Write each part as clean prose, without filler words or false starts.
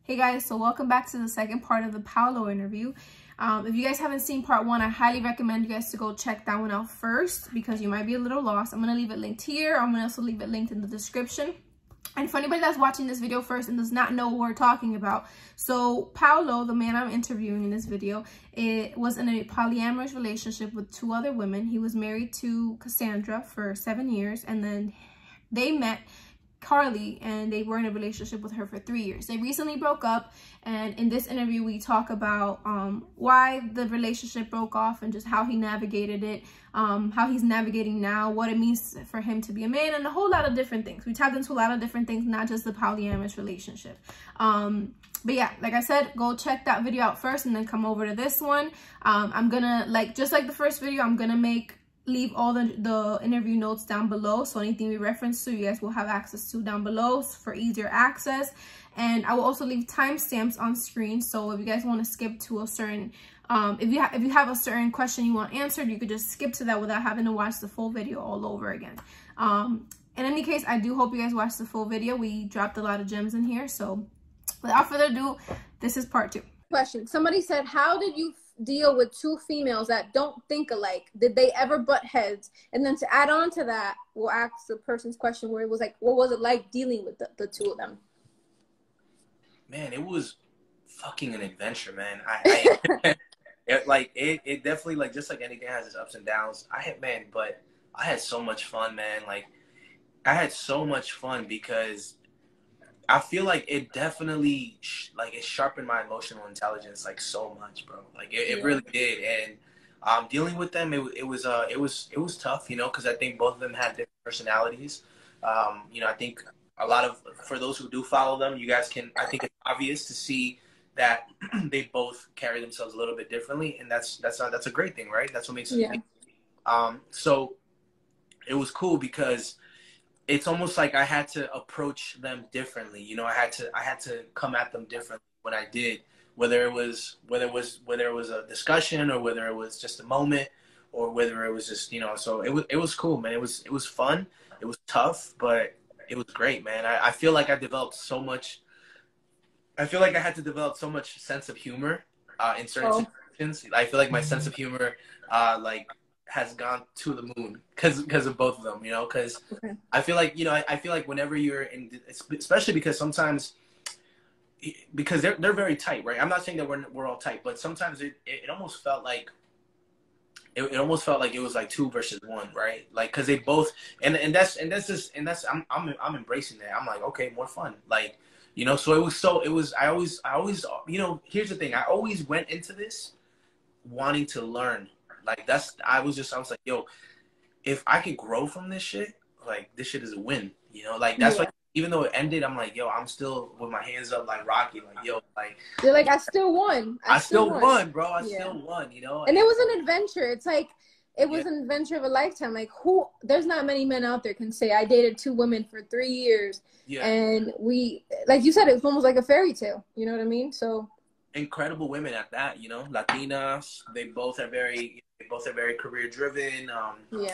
Hey guys, so welcome back to the second part of the Paolo interview. If you guys haven't seen part one, I highly recommend you guys to go check that one out first because you might be a little lost. I'm going to leave it linked here. I'm going to also leave it linked in the description. And for anybody that's watching this video first and does not know what we're talking about, so Paolo, the man I'm interviewing in this video, it was in a polyamorous relationship with two other women. He was married to Cassandra for 7 years, and then they met Carly and they were in a relationship with her for 3 years. They recently broke up, and in this interview we talk about why the relationship broke off and just how he navigated it, how he's navigating now, what it means for him to be a man, and a whole lot of different things. We tapped into a lot of different things, not just the polyamorous relationship. But yeah, like I said, go check that video out first and then come over to this one. I'm gonna, just like the first video, I'm gonna leave all the interview notes down below, so anything we reference to, you guys will have access to down below for easier access. And I will also leave timestamps on screen, so if you guys want to skip to a certain if you have a certain question you want answered, you could just skip to that without having to watch the full video all over again. In any case, I do hope you guys watch the full video. We dropped a lot of gems in here, so without further ado, this is part two. Question. Somebody said, how did you deal with two females that don't think alike? Did they ever butt heads? And then to add on to that, we'll ask the person's question where it was like, what was it like dealing with the two of them? Man, it was fucking an adventure, man. It definitely, just like anything has its ups and downs. But I had so much fun, man. I had so much fun because I feel like it definitely it sharpened my emotional intelligence so much, bro. It really did. And dealing with them, it was tough, because I think both of them had different personalities. I think for those who do follow them, you guys I think it's obvious to see that they both carry themselves a little bit differently, and that's a great thing, right? That's what makes it unique. So it was cool because it's almost like I had to approach them differently. I had to come at them differently when I did, whether it was a discussion or whether it was just a moment or whether it was just, so it was cool, man. It was fun. It was tough, but it was great, man. I feel like I developed so much. I feel like I had to develop so much sense of humor in certain situations. I feel like my sense of humor, has gone to the moon because of both of them, because I feel like, I feel like whenever you're in, especially because sometimes, because they're very tight, right? I'm not saying that we're all tight, but sometimes it almost felt like, it almost felt like it was like 2 versus 1, right? Cause they both, and that's I'm embracing that. I'm like, okay, more fun. So I always, here's the thing. I always went into this wanting to learn. I was like, yo, if I could grow from this shit, this shit is a win, that's even though it ended, I'm like, yo, I'm still with my hands up, Rocky, yo, you're like, I still won. I still won, bro. I still won, And it was an adventure. It's it was an adventure of a lifetime. There's not many men out there can say I dated 2 women for 3 years. Yeah. And we, like you said, it was almost like a fairy tale. You know what I mean? So incredible women at that, Latinas. They both are very career driven. We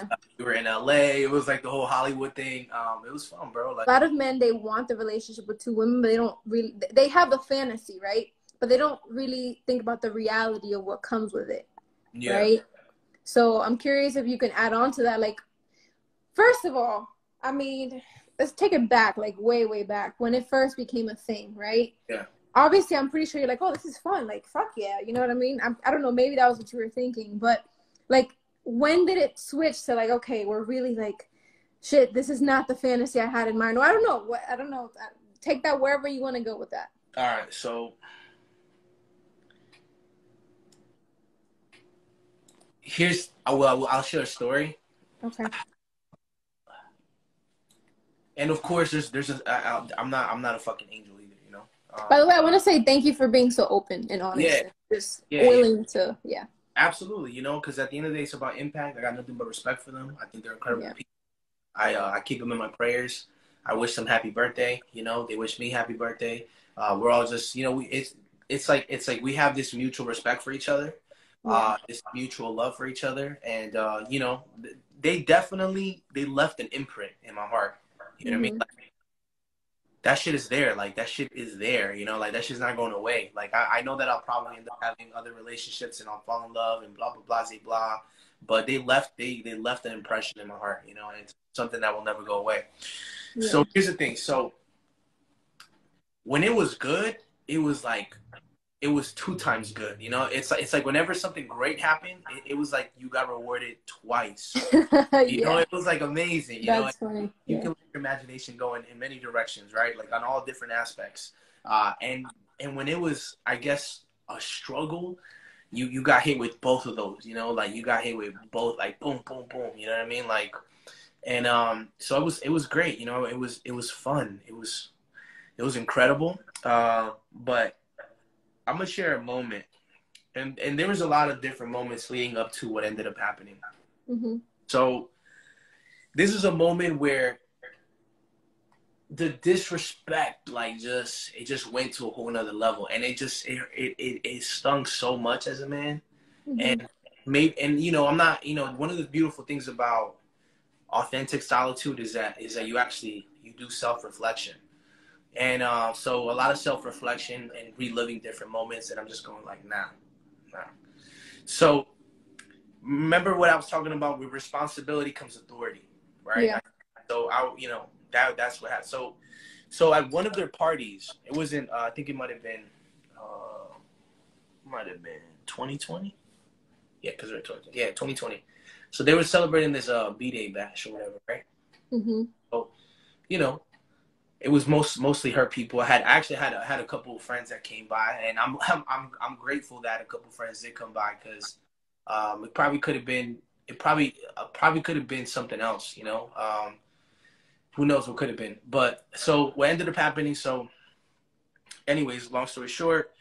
were in LA. It was the whole Hollywood thing. It was fun, bro. A lot of men, they want the relationship with 2 women, but they don't really, they have the fantasy, right? But they don't really think about the reality of what comes with it. Yeah. Right? So I'm curious if you can add on to that. First of all, I mean, let's take it back, way, way back when it first became a thing, right? Yeah. Obviously, I'm pretty sure you're like, oh, this is fun. Fuck yeah. You know what I mean? I don't know. Maybe that was what you were thinking. But, when did it switch to, okay, we're really, shit, this is not the fantasy I had in mind? Or I don't know. I don't know. Take that wherever you want to go with that. All right. So, I'll share a story. Okay. And, of course, I'm not a fucking angel either. By the way, I want to say thank you for being so open and honest. Willing to, Absolutely, because at the end of the day, it's about impact. I got nothing but respect for them. I think they're incredible people. I keep them in my prayers. I wish them happy birthday. They wish me happy birthday. We're all just, it's like we have this mutual respect for each other, this mutual love for each other, and they left an imprint in my heart. You know what I mean? that shit is there. Like, that shit is there, you know, like, that shit's not going away. Like, I know that I'll probably end up having other relationships and I'll fall in love and blah, blah, blah, blah, blah. But they left an impression in my heart, you know, and it's something that will never go away. Yeah. So here's the thing. So when it was good, it was like, it was 2 times good, you know. It's like whenever something great happened, it was like you got rewarded twice. You know, it was like amazing. You That's know, funny. You can let your imagination go in many directions, right? Like on all different aspects. And when it was, I guess, a struggle, you got hit with both of those. You know, like you got hit with both, like boom, boom, boom. You know what I mean? Like, and so it was great. You know, it was fun. It was incredible. But I'm gonna share a moment, and there was a lot of different moments leading up to what ended up happening. Mm-hmm. So this is a moment where the disrespect, like, it just went to a whole nother level, and it stung so much as a man. Mm-hmm. And you know, I'm not, you know, one of the beautiful things about authentic solitude is that you do self-reflection. And so a lot of self-reflection and reliving different moments, and I'm just going like, nah. So remember what I was talking about, with responsibility comes authority, right? Yeah. So you know, that's what happened. So at one of their parties, it was in, I think it might have been 2020. Yeah, because we're 2020. So they were celebrating this B-Day bash or whatever, right? Mm-hmm. So, you know, it was mostly her people. I actually had a couple of friends that came by, and I'm grateful that a couple of friends did come by, because it probably could have been something else, you know. Who knows what could have been? But so what ended up happening? So, anyways, long story short,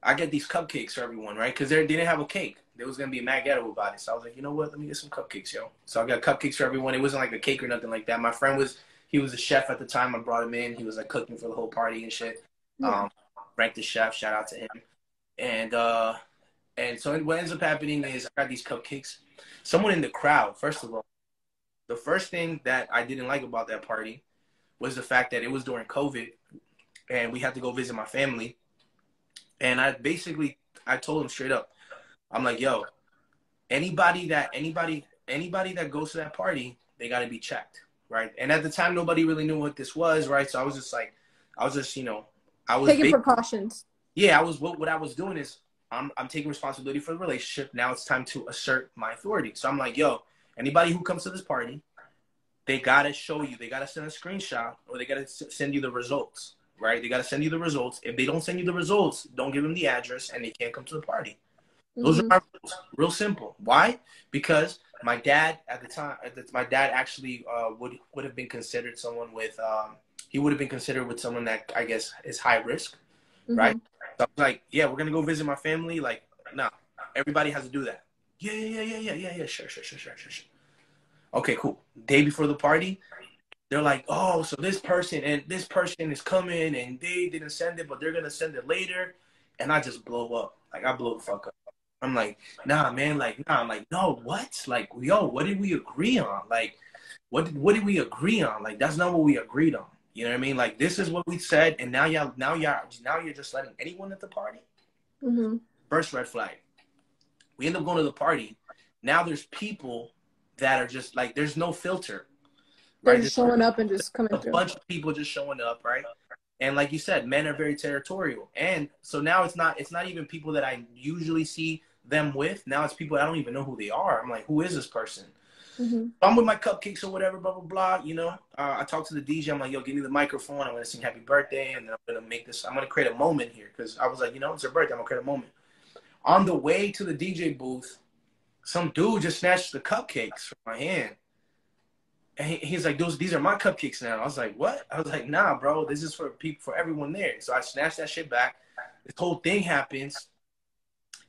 I get these cupcakes for everyone, right? Because they didn't have a cake. There was gonna be a mad ghetto about it. So I was like, you know what? Let me get some cupcakes, yo. So I got cupcakes for everyone. It wasn't like a cake or nothing like that. My friend he was a chef at the time. I brought him in. He was like cooking for the whole party and shit. Yeah. Frank the chef, shout out to him. And so what ends up happening is I got these cupcakes. Someone in the crowd, first of all, the first thing that I didn't like about that party was the fact that it was during COVID, and we had to go visit my family. And I told him straight up, I'm like, yo, anybody that goes to that party, they got to be checked, right? And at the time, nobody really knew what this was, right? So I was just, you know, I was taking precautions. Yeah, what I was doing is I'm taking responsibility for the relationship. Now it's time to assert my authority. So I'm like, yo, anybody who comes to this party, they got to show you, they got to send a screenshot, or they got to send you the results, right? They got to send you the results. If they don't send you the results, don't give them the address, and they can't come to the party. Those are my rules. Real simple. Why? Because my dad at the time, actually would have been considered someone with, he would have been considered with someone that I guess is high risk, right? So I was like, yeah, we're gonna go visit my family. Like, nah, everybody has to do that. Yeah. Sure. Okay, cool. Day before the party, they're like, oh, so this person is coming, and they didn't send it, but they're gonna send it later, and I just blow up. Like, I blow the fuck up. I'm like, nah, man, like, nah. I'm like, no, what? Like, yo, what did we agree on? Like, what did we agree on? Like, that's not what we agreed on. You know what I mean? Like, this is what we said, and now you're just letting anyone at the party? First red flag. We end up going to the party. Now there's people that are just like, there's no filter. They're right? Just showing up and just coming through. A bunch of people just showing up, right? And like you said, men are very territorial. And so now it's not even people that I usually see them with. Now it's people I don't even know who they are. I'm like, who is this person? I'm with my cupcakes or whatever, blah, blah, blah. You know, I talk to the DJ. I'm like, yo, give me the microphone. I'm going to sing happy birthday. And then I'm going to create a moment here. Because I was like, you know, it's her birthday. I'm going to create a moment. On the way to the DJ booth, some dude just snatched the cupcakes from my hand. And he's like, these are my cupcakes now. I was like, what? I was like, nah, bro, this is for people, for everyone there. So I snatched that shit back. This whole thing happens.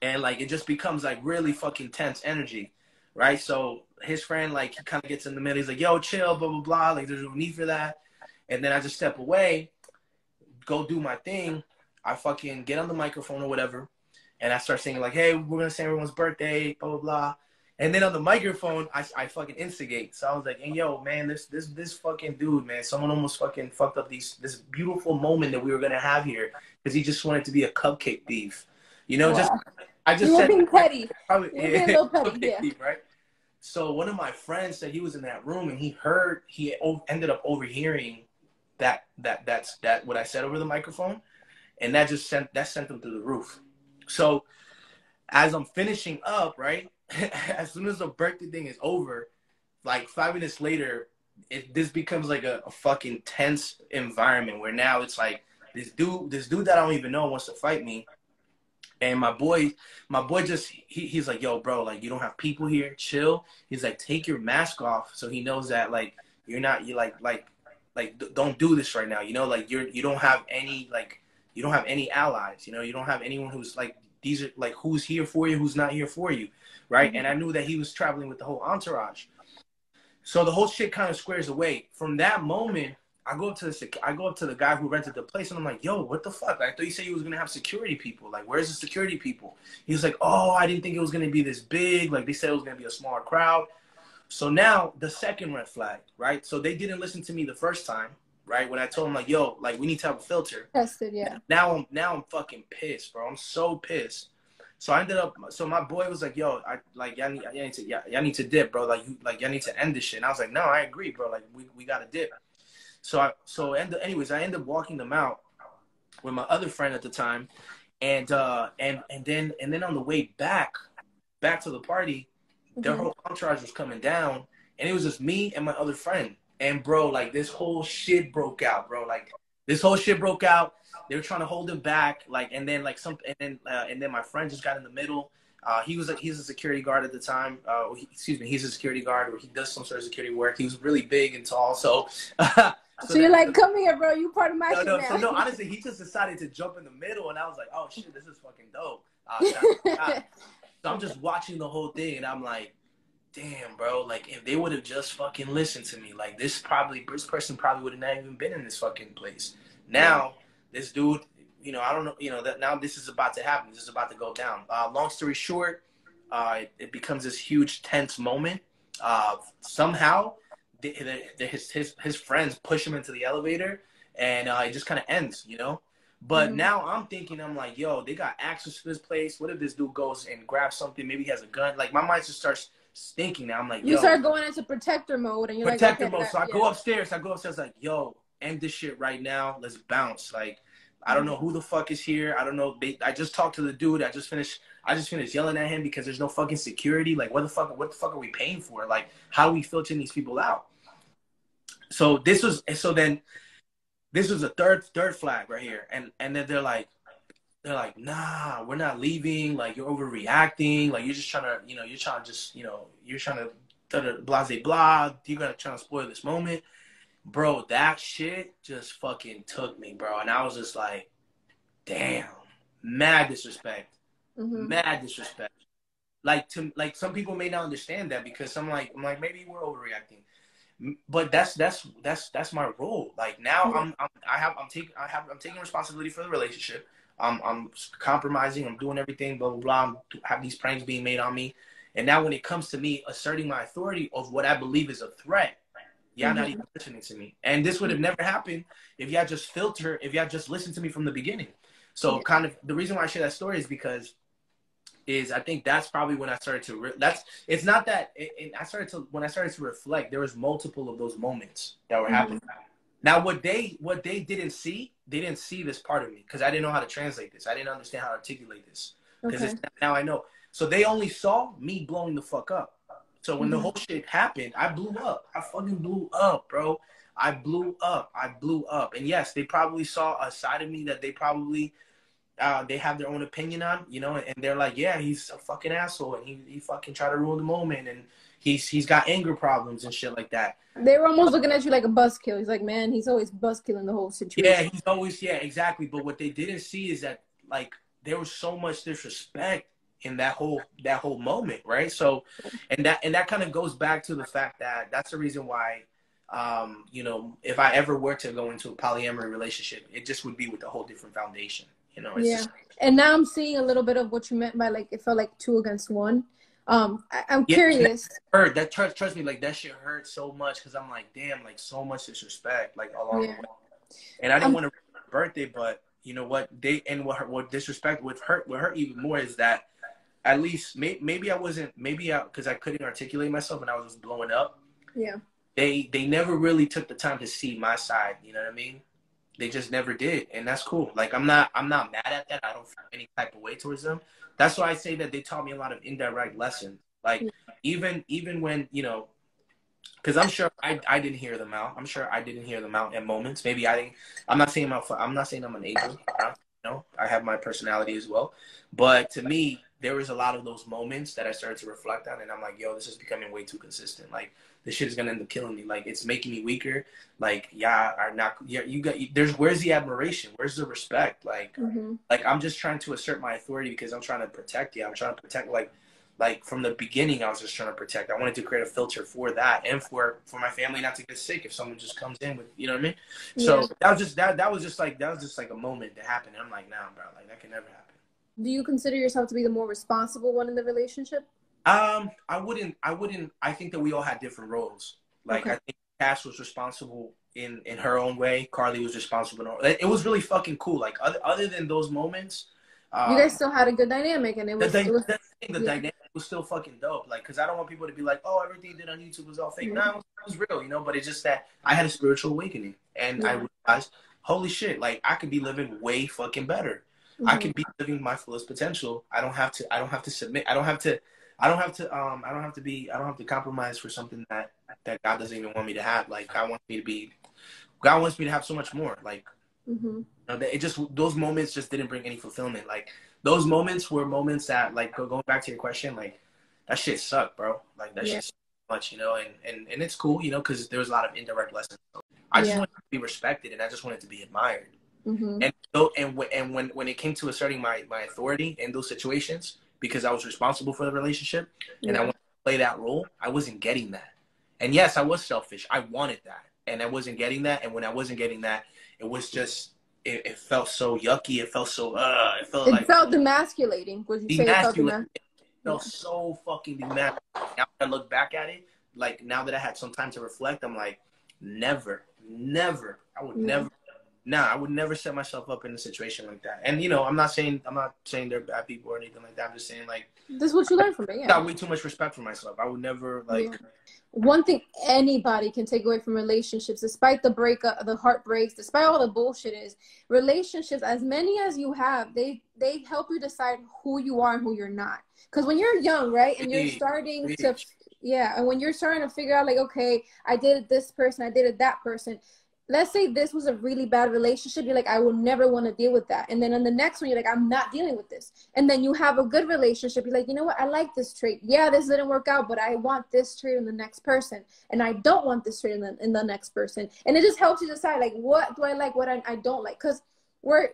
And like, it just becomes like really fucking tense energy. Right. So his friend, like, he kind of gets in the middle. He's like, yo, chill, blah, blah, blah. Like, there's no need for that. And then I just step away, go do my thing. I fucking get on the microphone or whatever. And I start singing like, hey, we're going to sing everyone's birthday, blah, blah, blah. And then on the microphone, I fucking instigate. So I was like, hey, yo, man, this fucking dude, man, someone almost fucking fucked up this beautiful moment that we were gonna have here because he just wanted to be a cupcake thief. You know, Wow. I just You were said being petty. probably, You were being a little petty, yeah. thief, right? So one of my friends said he was in that room and he ended up overhearing that what I said over the microphone, and that sent him through the roof. So as I'm finishing up, right, as soon as the birthday thing is over, like 5 minutes later, this becomes like a fucking tense environment where now it's like this dude that I don't even know wants to fight me. And my boy just, he's like, yo, bro, like, you don't have people here, chill. He's like, take your mask off. So he knows that, like, you don't do this right now. You know, like, you don't have any allies, you know, you don't have anyone who's like, these are like, who's here for you, who's not here for you. Right. Mm-hmm. And I knew that he was traveling with the whole entourage. So the whole shit kind of squares away. From that moment, I go up to the guy who rented the place, and I'm like, yo, what the fuck? I thought you said you was going to have security people. Like, where's the security people? He was like, oh, I didn't think it was going to be this big. Like, they said it was going to be a smaller crowd. So now the second red flag, right? So they didn't listen to me the first time, right? When I told them, like, yo, like, we need to have a filter. Tested, yeah. Now I'm fucking pissed, bro. I'm so pissed. So my boy was like, yo, y'all need to dip, bro. Y'all need to end this shit. And I was like, no, I agree, bro. Like, we got to dip. Anyways, I ended up walking them out with my other friend at the time, and then on the way back to the party, their whole entourage was coming down, and it was just me and my other friend. And bro, like, this whole shit broke out, bro. Like, this whole shit broke out. They were trying to hold him back, like, and then my friend just got in the middle. He's a security guard at the time. He's a security guard, or he does some sort of security work. He was really big and tall, so. So you're like, come here, bro. You part of my shit now. No, honestly, he just decided to jump in the middle, and I was like, oh, shit, this is fucking dope. So I'm just watching the whole thing, and I'm like, damn, bro. Like, if they would have just fucking listened to me, like, this person probably would have not even been in this fucking place. Now, this dude, you know, I don't know, you know, that now this is about to happen. This is about to go down. Long story short, it becomes this huge tense moment. Somehow, his friends push him into the elevator, and it just kind of ends, you know. But now I'm thinking, I'm like, yo, they got access to this place. What if this dude goes and grabs something? Maybe he has a gun. Like, my mind just starts thinking now. I'm like, yo, you start going into protector mode, and you're protector like, mode. So I go upstairs. Like, yo, end this shit right now. Let's bounce. Like, I don't know who the fuck is here. I don't know. I just talked to the dude. I just finished yelling at him because there's no fucking security. Like, what the fuck are we paying for? Like, how are we filtering these people out? So this was a third flag right here. And then they're like, nah, we're not leaving. Like, you're overreacting. Like, you're just trying to, you're trying to blah, blah. You're trying to spoil this moment. Bro, that shit just fucking took me, bro. And I was just like, damn, mad disrespect. Mad disrespect. Like, some people may not understand that, because I'm like, maybe we're overreacting. But that's my role. Like, now I'm taking responsibility for the relationship. I'm compromising. I'm doing everything. Blah blah blah. Have these pranks being made on me, and now when it comes to me asserting my authority of what I believe is a threat, y'all not even listening to me. And this would have never happened if y'all just listened to me from the beginning. So kind of the reason why I share that story is because I think that's probably when I started to when I started to reflect, there was multiple of those moments that were happening. Now, what they didn't see, they didn't see this part of me, because I didn't know how to translate this. I didn't understand how to articulate this, because now I know. So they only saw me blowing the fuck up. So when the whole shit happened, I blew up. I fucking blew up, bro. I blew up. And yes, they probably saw a side of me that they probably they have their own opinion on, and they're like, yeah, he's a fucking asshole, and he fucking tried to ruin the moment, and he's got anger problems and shit like that. They were almost looking at you like a buzzkill. He's like, man, he's always buzzkilling the whole situation. Yeah, exactly. But what they didn't see is that, like, there was so much disrespect in that whole moment, right? So, and that kind of goes back to the fact that that's the reason why, if I ever were to go into a polyamory relationship, it just would be with a whole different foundation. It's just... And now I'm seeing a little bit of what you meant by, like, it felt like 2 against 1. I'm curious. Hurt that trust me, like that shit hurt so much because I'm like, damn, like so much disrespect like along the way, and I didn't want to birthday, but you know what what disrespect with hurt even more is that at least maybe I wasn't because I couldn't articulate myself and I was just blowing up. Yeah. They never really took the time to see my side. You know what I mean? They just never did, and that's cool. Like I'm not mad at that. I don't feel any type of way towards them. That's why I say that they taught me a lot of indirect lessons. Like even when because I'm sure I didn't hear them out. I'm sure I didn't hear them out at moments. Maybe I didn't. I'm not saying I'm an angel. I have my personality as well. But to me, there was a lot of those moments that I started to reflect on, and I'm like, yo, this is becoming way too consistent. Like this shit is gonna end up killing me. Like it's making me weaker. Like where's the admiration? Where's the respect? Like like I'm just trying to assert my authority because I'm trying to protect you. I'm trying to protect like from the beginning, I was just trying to protect. I wanted to create a filter for that and for my family not to get sick if someone just comes in with, you know what I mean? So that was just like a moment that happened. And I'm like, nah, bro, like that can never happen. Do you consider yourself to be the more responsible one in the relationship? I wouldn't. I think that we all had different roles. Like I think Cash was responsible in her own way. Carly was responsible. It was really fucking cool. Like other than those moments, you guys still had a good dynamic, and the dynamic was still fucking dope. Like, because I don't want people to be like, oh, everything you did on YouTube was all fake. No, it was real, but it's just that I had a spiritual awakening, and I realized, holy shit, like I could be living way fucking better. I could be living my fullest potential. I don't have to submit. I don't have to compromise for something that God doesn't even want me to have. Like God wants me to have so much more. Like, those moments just didn't bring any fulfillment. Like those moments were moments that, like, going back to your question, like that shit sucked, bro. Like that shit sucked so much, and it's cool, because there was a lot of indirect lessons. So I just wanted to be respected, and I just wanted to be admired. And when it came to asserting my authority in those situations, because I was responsible for the relationship and I wanted to play that role, I wasn't getting that. And yes, I was selfish. I wanted that, and I wasn't getting that. And when I wasn't getting that, it was just it felt so yucky. It felt so it felt demasculating. Would you say it felt demasculating? It felt so fucking demasculating. Now that I look back at it, like now that I had some time to reflect, I'm like, never. I would never. Nah, I would never set myself up in a situation like that. And I'm not saying they're bad people or anything like that. I'm just saying, like, this is what you learn from it. I got way too much respect for myself. I would never One thing anybody can take away from relationships, despite the breakup, the heartbreaks, despite all the bullshit, is relationships, as many as you have, they help you decide who you are and who you're not. Because when you're young, right, and you're starting to, and when you're starting to figure out, like, okay, I dated this person, I dated that person. Let's say this was a really bad relationship. You're like, I will never want to deal with that. And then on the next one, you're like, I'm not dealing with this. And then you have a good relationship. You're like, you know what? I like this trait. Yeah, this didn't work out, but I want this trait in the next person. And I don't want this trait in the next person. And it just helps you decide, like, what do I like, what I don't like? Because we're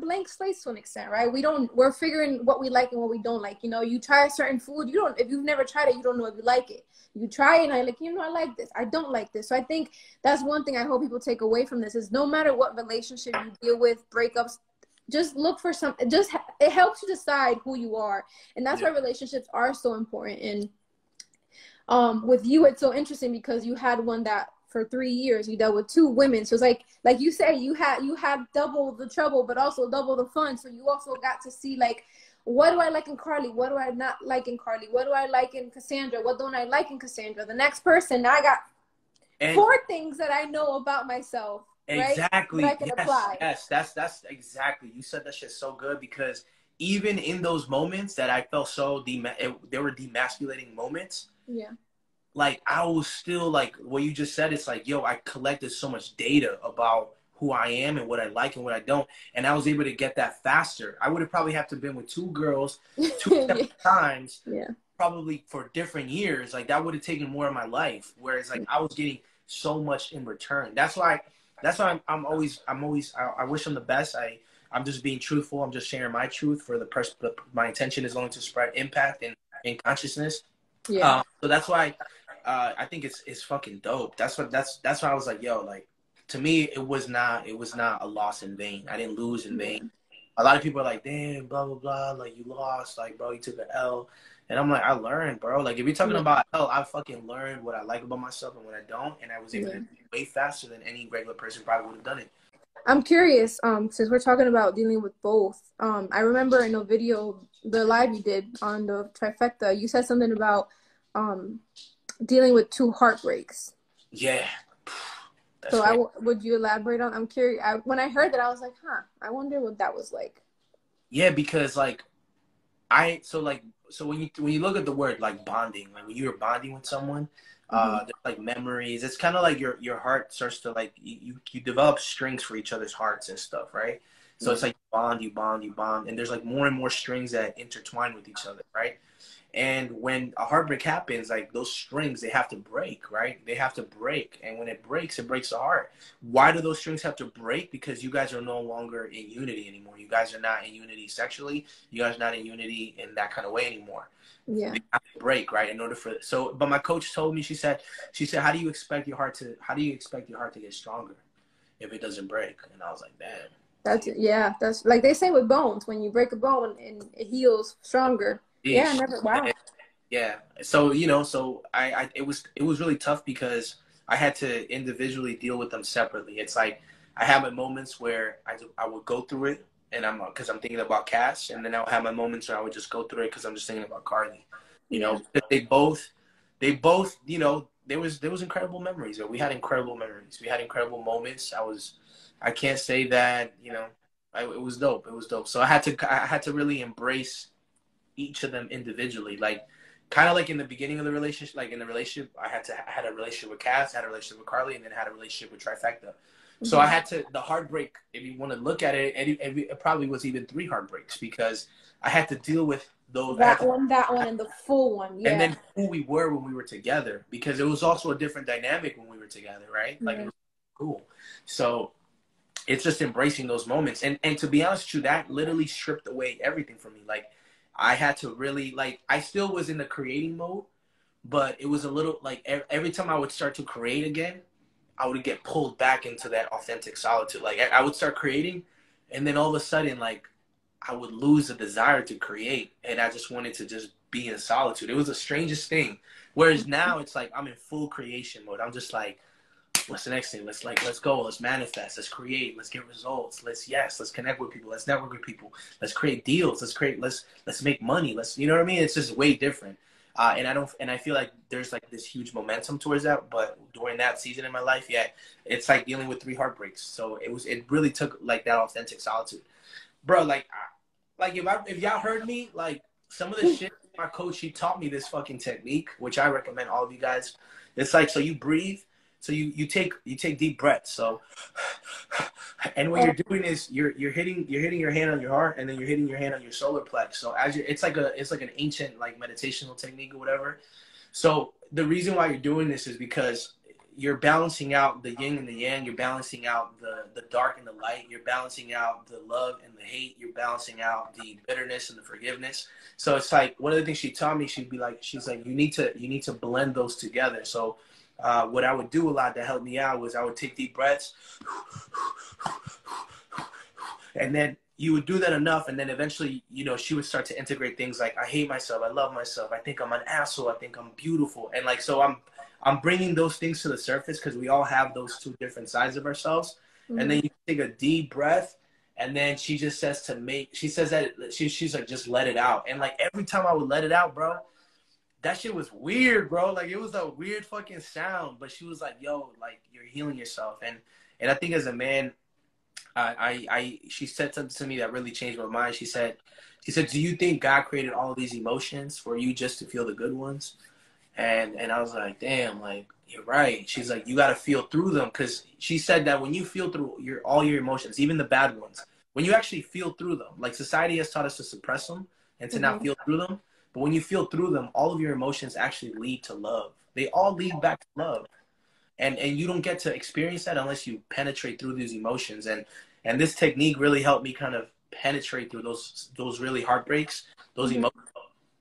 blank slates to an extent, right? We're figuring what we like and what we don't like. You try a certain food, if you've never tried it, you don't know if you like it. You try it and I like this, I don't like this. So I think that's one thing I hope people take away from this is no matter what relationship you deal with, breakups, just look for something. It helps you decide who you are. And that's why relationships are so important. And with you, it's so interesting because you had one that for 3 years you dealt with 2 women. So it's like you say, you had double the trouble, but also double the fun. So you also got to see, like, what do I like in Carly? What do I not like in Carly? What do I like in Cassandra? What don't I like in Cassandra? The next person, now I got 4 things that I know about myself. Exactly. Right? That I can apply. Yes, that's exactly. You said that shit so good because even in those moments that I felt so they were demasculating moments. Yeah. Like I was still like what you just said. It's like, yo, I collected so much data about who I am and what I like and what I don't. And I was able to get that faster. I would have probably have to been with 2 girls 2 separate times, probably for different years. Like that would have taken more of my life. Whereas like I was getting so much in return. That's why I'm always, I wish them the best. I'm just being truthful. I'm just sharing my truth for the person. My intention is going to spread impact and consciousness. Yeah. So that's why I think it's fucking dope. That's why I was like, yo, like, to me, it was not a loss in vain. I didn't lose in vain. A lot of people are like, damn, blah, blah, blah. Like, you lost. Like, bro, you took an L. And I'm like, I learned, bro. Like, if you're talking Yeah. about hell, I fucking learned what I like about myself and what I don't, and I was able Yeah. to do it way faster than any regular person probably would have done it. I'm curious, since we're talking about dealing with both, I remember in a video, the live you did on the trifecta, you said something about dealing with 2 heartbreaks. Yeah. That's So crazy. would you elaborate on? I'm curious. When I heard that, I was like, huh, I wonder what that was like. Yeah, because like so when you look at the word like bonding, like when you're bonding with someone, there's like memories. It's kind of like your heart starts to like you develop strings for each other's hearts and stuff, right? So it's like you bond, and there's like more and more strings that intertwine with each other, right? And when a heartbreak happens, like those strings, they have to break, right? They have to break. And when it breaks the heart. Why do those strings have to break? Because you guys are no longer in unity anymore. You guys are not in unity sexually. You guys are not in unity in that kind of way anymore. Yeah. They have to break, right? In order for but my coach told me, she said, how do you expect your heart to get stronger if it doesn't break? And I was like, damn. That's like they say with bones, when you break a bone and it heals stronger. Yeah, never. Wow. Yeah. So, it was really tough because I had to individually deal with them separately. It's like I have my moments where I would go through it and because I'm thinking about Cass, and then I would have my moments where I would just go through it because I'm just thinking about Carly. They both, there was incredible memories. We had incredible memories. We had incredible moments. I can't say that, it was dope. It was dope. So I had to really embrace each of them individually, like kind of like in the beginning of the relationship, like in the relationship, I had a relationship with Cass, had a relationship with Carly, and then had a relationship with Trifecta. So I had the heartbreak, if you want to look at it, it probably was even 3 heartbreaks because I had to deal with those. That one, and the full one. Yeah. And then who we were when we were together, because it was also a different dynamic when we were together, right? Like, it was cool. So it's just embracing those moments. And to be honest with you, that literally stripped away everything from me. Like, I had to really, like, I still was in the creating mode, but it was a little, like, every time I would start to create again, I would get pulled back into that authentic solitude. Like, I would start creating, and then all of a sudden, like, I would lose the desire to create, and I just wanted to just be in solitude. It was the strangest thing. Whereas now, it's like I'm in full creation mode. I'm just like, what's the next thing? Let's go. Let's manifest. Let's create. Let's get results. Let's connect with people. Let's network with people. Let's create deals. Let's make money. You know what I mean? It's just way different. And I feel like there's like this huge momentum towards that. But during that season in my life, yeah, it's like dealing with 3 heartbreaks. So it really took like that authentic solitude, bro. Like if y'all heard me, like some of the shit my coach, he taught me this fucking technique, which I recommend all of you guys. It's like, so you breathe. So you take deep breaths. So, and what you're doing is you're hitting your hand on your heart, and then you're hitting your hand on your solar plex. So it's like an ancient like meditational technique or whatever. So the reason why you're doing this is because you're balancing out the yin and the yang. You're balancing out the dark and the light. You're balancing out the love and the hate. You're balancing out the bitterness and the forgiveness. So it's like one of the things she taught me. She's like, you need to blend those together. So what I would do a lot to help me out was I would take deep breaths, and then you would do that enough, and then eventually, she would start to integrate things like, I hate myself, I love myself, I think I'm an asshole, I think I'm beautiful, and like, so I'm bringing those things to the surface because we all have those 2 different sides of ourselves, and then you take a deep breath, and then she just says she's like, just let it out, and like every time I would let it out, bro. That shit was weird, bro. Like, it was a weird fucking sound. But she was like, yo, like, you're healing yourself. And I think as a man, she said something to me that really changed my mind. She said, do you think God created all of these emotions for you just to feel the good ones? And I was like, damn, like, you're right. She's like, you got to feel through them. Because she said that when you feel through all your emotions, even the bad ones, when you actually feel through them, like society has taught us to suppress them and to not feel through them. But when you feel through them, all of your emotions actually lead to love. They all lead back to love. And you don't get to experience that unless you penetrate through these emotions. And this technique really helped me kind of penetrate through those really heartbreaks, those emotions.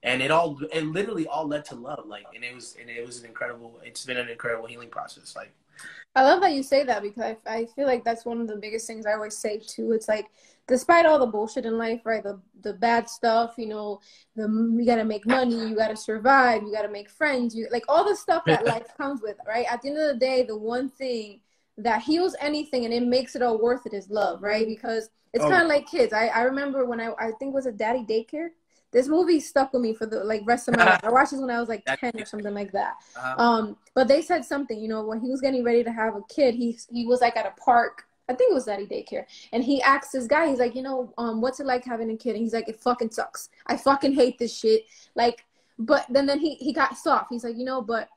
And it literally all led to love. Like, and it was an incredible, it's been an incredible healing process. Like, I love that you say that because I feel like that's one of the biggest things I always say too. It's like, despite all the bullshit in life, right? The bad stuff, you know, you gotta make money, you gotta survive, you gotta make friends, you like all the stuff that life comes with, right? At the end of the day, the one thing that heals anything and it makes it all worth it is love, right? Because it's kind of like kids. I remember when I think it was a Daddy Daycare. This movie stuck with me for the like rest of my life. I watched this when I was like 10 or something like that. But they said something, you know, when he was getting ready to have a kid, he was like at a park. I think it was Daddy Daycare. And he asked this guy, he's like, you know, what's it like having a kid? And he's like, it fucking sucks. I fucking hate this shit. Like, but then he got soft. He's like, you know, but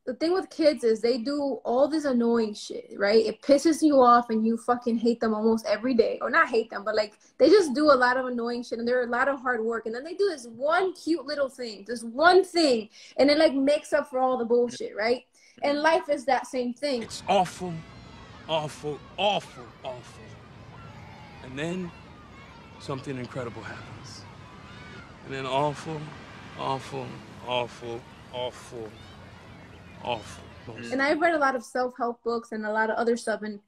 the thing with kids is they do all this annoying shit, right? It pisses you off and you fucking hate them almost every day. Or not hate them, but like they just do a lot of annoying shit and they're a lot of hard work. And then they do this one cute little thing, this one thing, and it like makes up for all the bullshit, right? And life is that same thing. It's awful, awful, awful, awful. And then something incredible happens. And then awful, awful, awful, awful, awful. And I've read a lot of self-help books and a lot of other stuff, and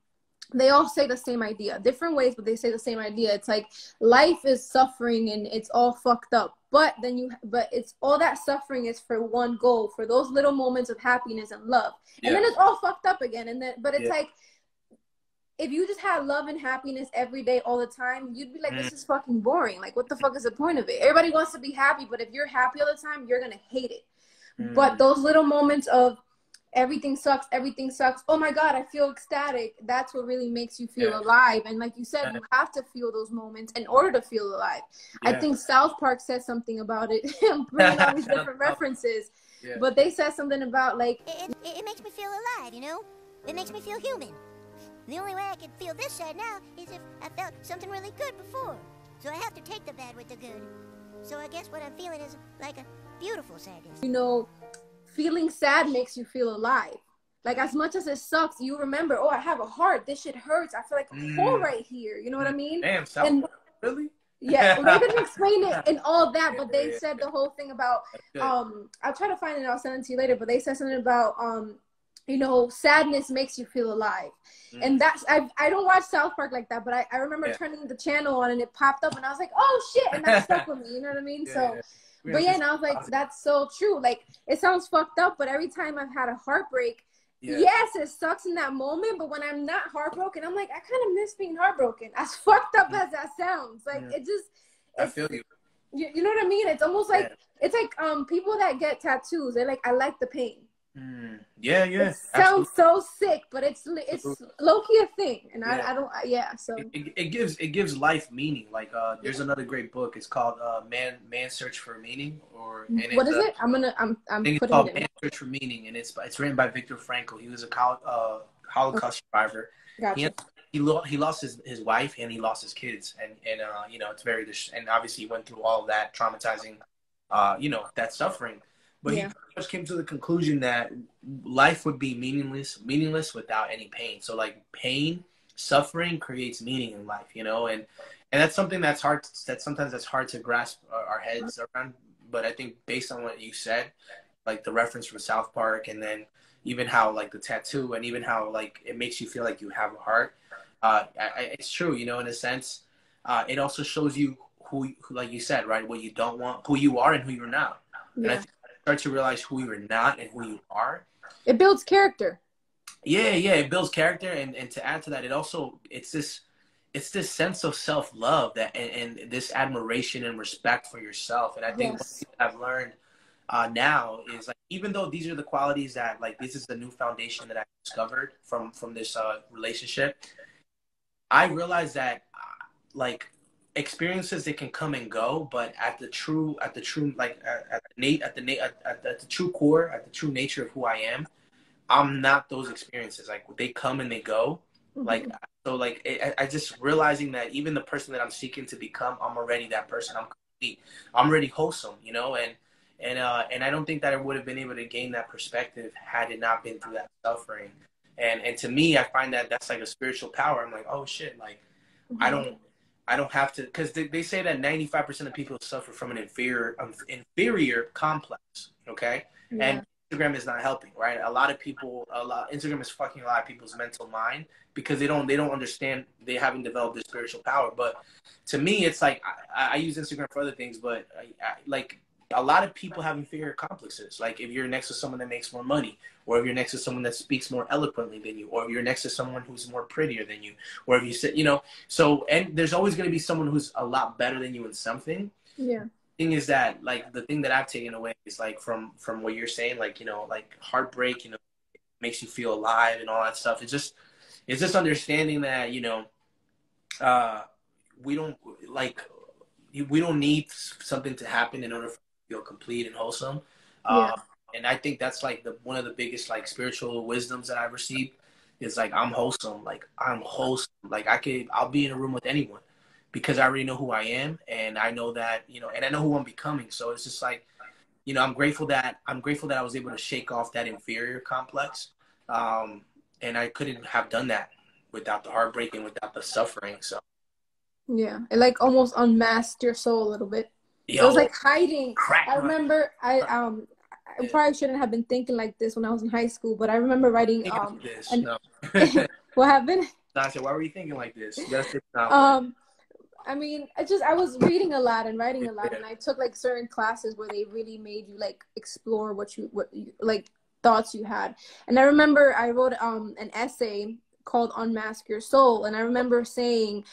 they all say the same idea, different ways, but they say the same idea. It's like life is suffering and it's all fucked up, but it's all that suffering is for one goal, for those little moments of happiness and love, and then it's all fucked up again. And then, but it's like, if you just had love and happiness every day all the time, you'd be like, this is fucking boring. Like, what the fuck is the point of it? Everybody wants to be happy, but if you're happy all the time, you're gonna hate it. But those little moments of everything sucks, oh my god, I feel ecstatic, that's what really makes you feel alive. And like you said, you have to feel those moments in order to feel alive. I think South Park says something about it. I'm bringing all these different references, but they said something about like it makes me feel alive, you know, it makes me feel human. The only way I can feel this sad now is if I felt something really good before, so I have to take the bad with the good. So I guess what I'm feeling is like a beautiful sadness. You know, feeling sad makes you feel alive. Like, as much as it sucks, you remember, oh, I have a heart. This shit hurts. I feel like a hole right here. You know what I mean? Damn, really? Yeah, well, they didn't explain it and all that, but they said the whole thing about, I'll try to find it, I'll send it to you later, but they said something about, you know, sadness makes you feel alive. And that's, I don't watch South Park like that, but I remember turning the channel on and it popped up and I was like, oh shit, and that stuck with me, you know what I mean? But yeah, and I was like, that's so true. Like, it sounds fucked up, but every time I've had a heartbreak, yes, it sucks in that moment, but when I'm not heartbroken, I'm like, I kind of miss being heartbroken. As fucked up as that sounds. Like, it just, I feel you. You know what I mean? It's almost like, it's like people that get tattoos, they're like, I like the pain. It sounds so sick, but it's low-key a thing, and I don't. So it gives life meaning. Like there's another great book. It's called Man's Search for Meaning, what is it? I'm putting it's called it in. Man's Search for Meaning, and it's written by Viktor Frankl. He was a Holocaust survivor. Gotcha. He lost his wife and he lost his kids, and you know, it's very and obviously he went through all of that traumatizing, you know, that suffering. But he pretty much came to the conclusion that life would be meaningless without any pain. So like suffering creates meaning in life, you know, and that's something that's hard. Sometimes that's hard to grasp our heads around. But I think based on what you said, like the reference from South Park, and then even how like the tattoo, and even how like it makes you feel like you have a heart, it's true, you know, in a sense. It also shows you who, like you said, right, what you don't want, who you are, and who you're not. And I think start to realize who you're not and who you are. It builds character. Yeah, it builds character, and to add to that, it's this sense of self-love that and this admiration and respect for yourself. And I think one thing I've learned now is like, even though these are the qualities that like this is the new foundation that I discovered from this relationship, I realized that like experiences that can come and go, but at the true like at the true core, at the true nature of who I am, I'm not those experiences. Like, they come and they go. Like, so like I just realizing that even the person that I'm seeking to become, I'm already that person. I'm complete. I'm already wholesome, you know, and I don't think that I would have been able to gain that perspective had it not been through that suffering. And to me, I find that that's like a spiritual power. I'm like, oh shit, like I don't have to, because they say that 95% of people suffer from an inferior complex, okay? And Instagram is not helping, right? Instagram is fucking a lot of people's mental mind because they don't understand, they haven't developed their spiritual power. But to me, it's like I use Instagram for other things, but like a lot of people have inferior complexes. Like if you're next to someone that makes more money, or if you're next to someone that speaks more eloquently than you, or if you're next to someone who's more prettier than you, or if you sit, so, and there's always going to be someone who's a lot better than you in something. Yeah. Thing is that, like, the thing that I've taken away is, like, from what you're saying, like, like heartbreak, makes you feel alive and all that stuff. It's just understanding that, we don't need something to happen in order for you to feel complete and wholesome. Yeah. And I think that's like one of the biggest like spiritual wisdoms that I've received is like, I'm wholesome. Like I'm wholesome. Like I'll be in a room with anyone because I already know who I am. And I know that, and I know who I'm becoming. So it's just like, I'm grateful that I was able to shake off that inferior complex. And I couldn't have done that without the heartbreak and without the suffering. So yeah, it like almost unmasked your soul a little bit. It was like hiding. I remember I probably shouldn't have been thinking like this when I was in high school, but I remember writing what happened? I said, why were you thinking like this? I mean, I was reading a lot and writing a lot, and I took like certain classes where they really made you like explore what you like thoughts you had. And I remember I wrote an essay called Unmask Your Soul, and I remember saying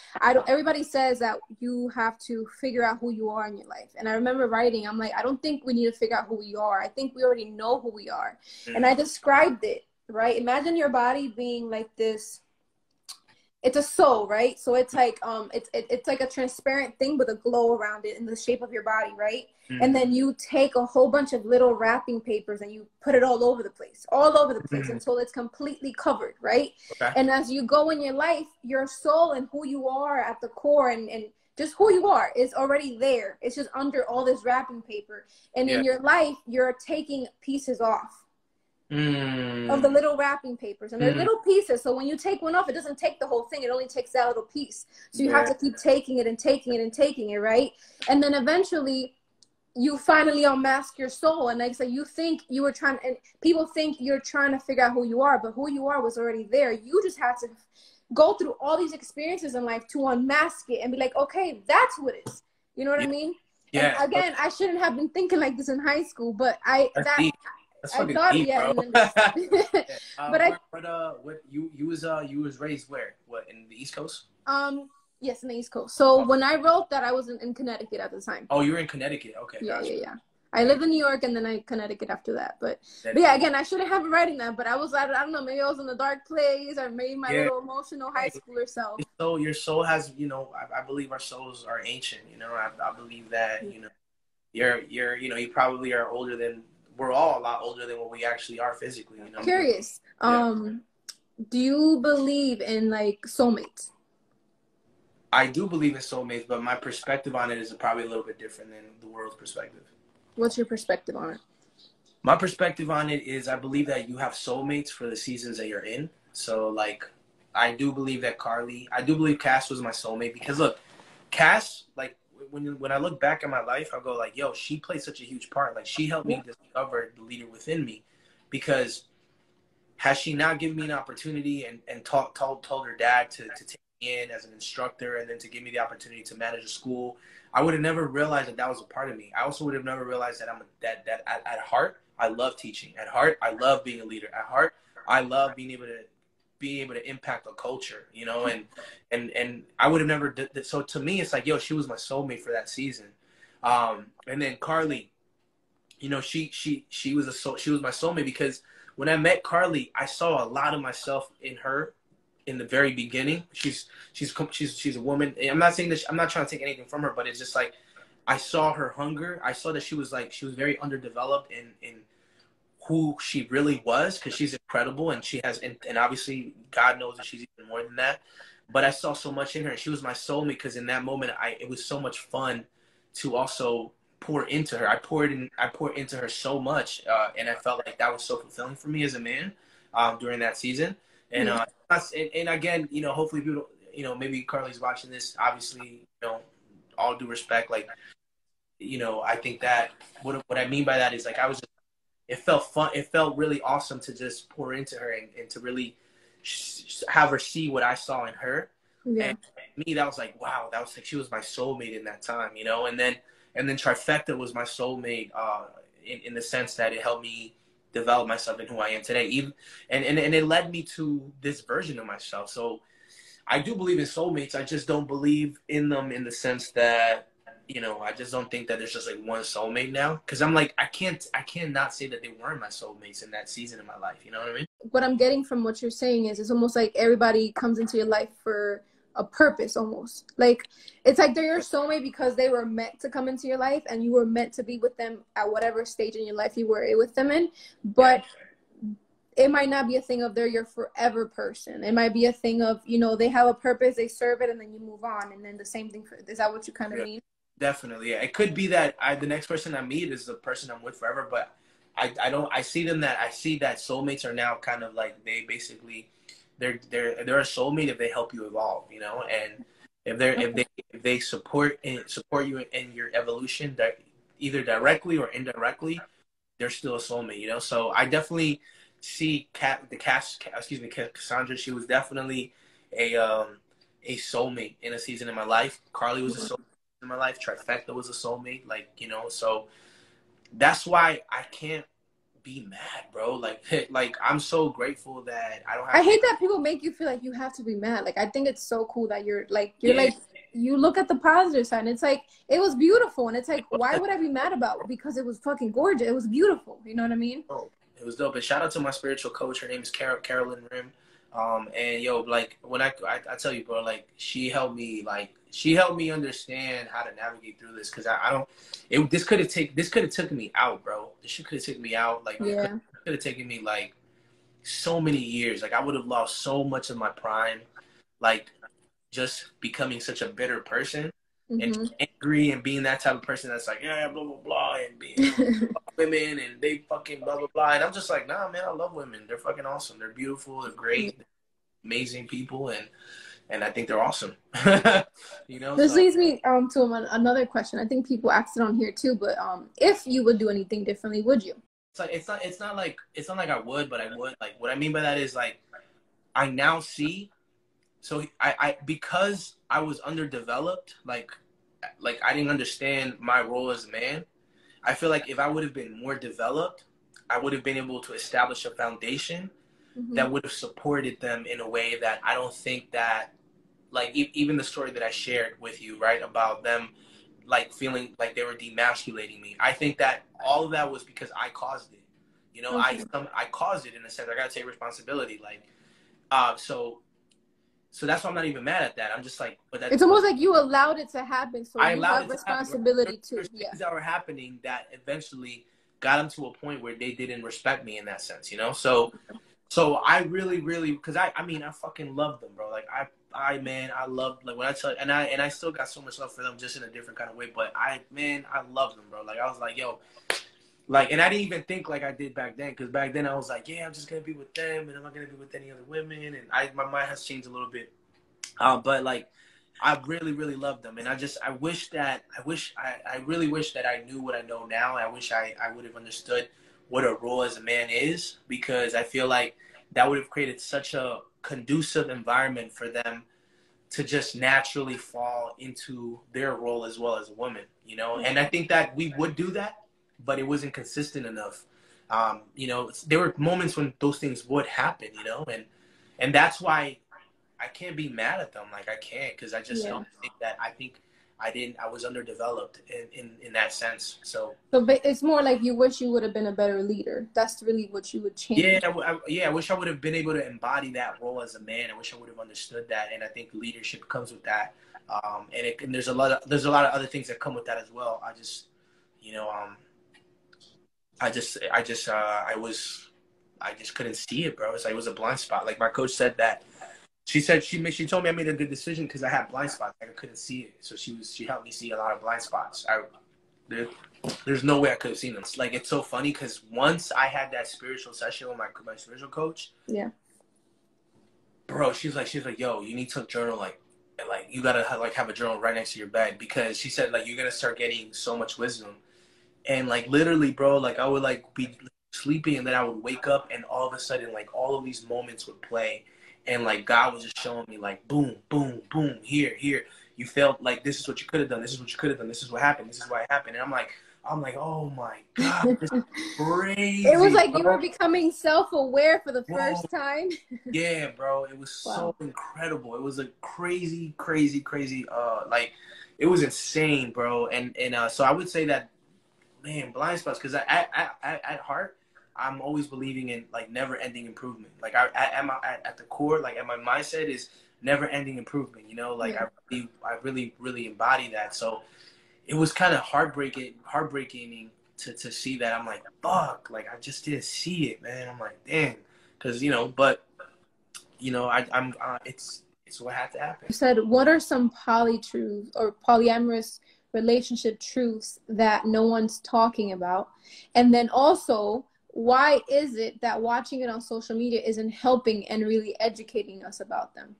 everybody says that you have to figure out who you are in your life, and I remember writing, I'm like, I don't think we need to figure out who we are. I think we already know who we are. And I described it, right? Imagine your body being like this. It's a soul, right? So it's like it's like a transparent thing with a glow around it in the shape of your body, right? And then you take a whole bunch of little wrapping papers and you put it all over the place until it's completely covered, right? Okay. And as you go in your life, your soul and who you are at the core and just who you are is already there. It's just under all this wrapping paper. And in your life, you're taking pieces off of the little wrapping papers, and they're little pieces, so when you take one off, it doesn't take the whole thing, it only takes that little piece, so you have to keep taking it and taking it and taking it, right? And then eventually you finally unmask your soul, and like so you think you were trying, and people think you're trying to figure out who you are, but who you are was already there. You just had to go through all these experiences in life to unmask it and be like, okay, that's who it is. You know what I mean? Yeah. And again, I shouldn't have been thinking like this in high school, but I thought, deep, yeah. bro. But what you was raised where? What, in the East Coast? Yes, in the East Coast. So when I wrote that, I was in Connecticut at the time. Oh, you were in Connecticut. Okay. Yeah, gotcha. yeah. I lived in New York and then Connecticut after that. But yeah, again, I shouldn't have been writing that. But I don't know, maybe I was in a dark place, or maybe my little emotional high schooler self. So your soul has, I believe our souls are ancient. I believe that you probably are older than. We're all a lot older than what we actually are physically. Curious. Do you believe in like soulmates? I do believe in soulmates, but my perspective on it is probably a little bit different than the world's perspective. What's your perspective on it? My perspective on it is I believe that you have soulmates for the seasons that you're in. So like, I do believe that I do believe Cass was my soulmate, because look, Cass, like, when I look back at my life, I'll go like, yo, she played such a huge part. Like, she helped me discover the leader within me, because had she not given me an opportunity and told her dad to take me in as an instructor, and then to give me the opportunity to manage a school, I would have never realized that was a part of me. I also would have never realized that that at heart, I love teaching. At heart, I love being a leader. At heart, I love being able to impact a culture, and I would have never did that. So to me, it's like, yo, she was my soulmate for that season. And then Carly, she was my soulmate, because when I met Carly, I saw a lot of myself in her in the very beginning. She's a woman. I'm not saying that I'm not trying to take anything from her, but it's just like, I saw her hunger. I saw that she was very underdeveloped in who she really was, because she's incredible, and she has, and obviously God knows that she's even more than that. But I saw so much in her, and she was my soulmate, because in that moment, it was so much fun to also pour into her. I poured into her so much, and I felt like that was so fulfilling for me as a man during that season. And and again, hopefully people, maybe Carly's watching this. Obviously, all due respect, like, I think that what I mean by that is, like, I was just it felt fun. It felt really awesome to just pour into her and to really have her see what I saw in her. Yeah. And me, that was like, wow, that was like, she was my soulmate in that time, you know? And then Trifecta was my soulmate, in the sense that it helped me develop myself in who I am today. Even, and it led me to this version of myself. So I do believe in soulmates. I just don't believe in them in the sense that, you know, I just don't think that there's just like one soulmate now. Cause I'm like, I cannot say that they weren't my soulmates in that season of my life. You know what I mean? What I'm getting from what you're saying is it's almost like everybody comes into your life for a purpose almost. Like, it's like they're your soulmate because they were meant to come into your life and you were meant to be with them at whatever stage in your life you were with them in. But it might not be a thing of they're your forever person. It might be a thing of, you know, they have a purpose, they serve it, and then you move on. And then the same thing for, is that what you kind of mean? Definitely. Yeah. It could be that the next person I meet is the person I'm with forever, but I see that soulmates are now kind of like, they basically, they're a soulmate if they help you evolve, you know, and if they support you in your evolution, that either directly or indirectly, they're still a soulmate, you know. So I definitely see Cassandra. She was definitely a soulmate in a season in my life. Carly was a soulmate in my life. Trifecta was a soulmate, like, you know. So that's why I can't be mad, bro. Like I'm so grateful that I don't have. I hate that people make you feel like you have to be mad. Like, I think it's so cool that you're like you look at the positive side and it's like, it was beautiful, and it's like, why would I be mad about it? Because it was fucking gorgeous. It was beautiful. You know what I mean? Oh, it was dope. And shout out to my spiritual coach. Her name is Carolyn Rim. And yo, like, when I tell you, bro, like, she helped me understand how to navigate through this, because this could have taken me out, bro. This shit could have taken me out. Like, it could have taken me like so many years. Like, I would have lost so much of my prime, like, just becoming such a bitter person and angry and being that type of person that's like, yeah, blah blah blah, and being women and they fucking blah blah blah. And I'm just like, nah, man, I love women. They're fucking awesome. They're beautiful. They're great. They're amazing people, and I think they're awesome. You know. This leads me to another question. I think people asked it on here too, but if you would do anything differently, would you? It's not like I would, but I would. Like, what I mean by that is, like, I now see. So I because I was underdeveloped, like I didn't understand my role as a man. I feel like if I would have been more developed, I would have been able to establish a foundation that would have supported them in a way that I don't think that, like, even the story that I shared with you, right, about them, like, feeling like they were demasculating me. I think that all of that was because I caused it. You know, I caused it in a sense. I got to take responsibility. Like, so that's why I'm not even mad at that. I'm just like, but it's almost like you allowed it to happen, so you have responsibility too. Yeah. Things that were happening that eventually got them to a point where they didn't respect me in that sense, you know. So I really, because I mean, I fucking love them, bro. Like, I love, like, when I tell, and I still got so much love for them, just in a different kind of way. But I love them, bro. Like, I was like, yo. Like, and I didn't even think like I did back then, because back then I was like, yeah, I'm just going to be with them, and I'm not going to be with any other women, and my mind has changed a little bit. But, like, I really, really love them, and I really wish that I knew what I know now. I wish I would have understood what a role as a man is, because I feel like that would have created such a conducive environment for them to just naturally fall into their role as well as a woman, you know? And I think that we would do that, but it wasn't consistent enough. You know, there were moments when those things would happen, you know, and that's why I can't be mad at them. Like, I can't, because I just don't think that, I was underdeveloped in that sense. So it's more like you wish you would have been a better leader. That's really what you would change. I wish I would have been able to embody that role as a man. I wish I would have understood that, and I think leadership comes with that. And there's a lot of other things that come with that as well. I just, you know, I just couldn't see it, bro. It's like, it was a blind spot. Like, my coach said that. She said she told me I made a good decision because I had blind spots. Like, I couldn't see it. So she helped me see a lot of blind spots. There's no way I could have seen them. Like, it's so funny because once I had that spiritual session with my spiritual coach. Yeah. Bro, she's like, yo, you need to journal, like you gotta have a journal right next to your bed, because she said, like, you're gonna start getting so much wisdom. And, like, literally, bro, like, I would, like, be sleeping, and then I would wake up, and all of a sudden, like, all of these moments would play, and like God was just showing me, like, boom, boom, boom, here, you felt like this is what you could have done, this is what you could have done, this is what happened, this is why it happened. And I'm like, oh my God, this is crazy. It was like bro. You were becoming self-aware for the first time. Yeah, bro, it was so incredible. It was a crazy, like, it was insane, bro. And so I would say that, man, blind spots, because at heart, I'm always believing in, like, never-ending improvement. Like, at the core, like, at my mindset is never-ending improvement, you know? Like, I really embody that. So it was kind of heartbreaking to see that. I'm like, fuck, like, I just didn't see it, man. I'm like, damn. Because, you know, but, you know, it's what had to happen. You said, what are some poly-truths or polyamorous relationship truths that no one's talking about? And then also, why is it that watching it on social media isn't helping and really educating us about them?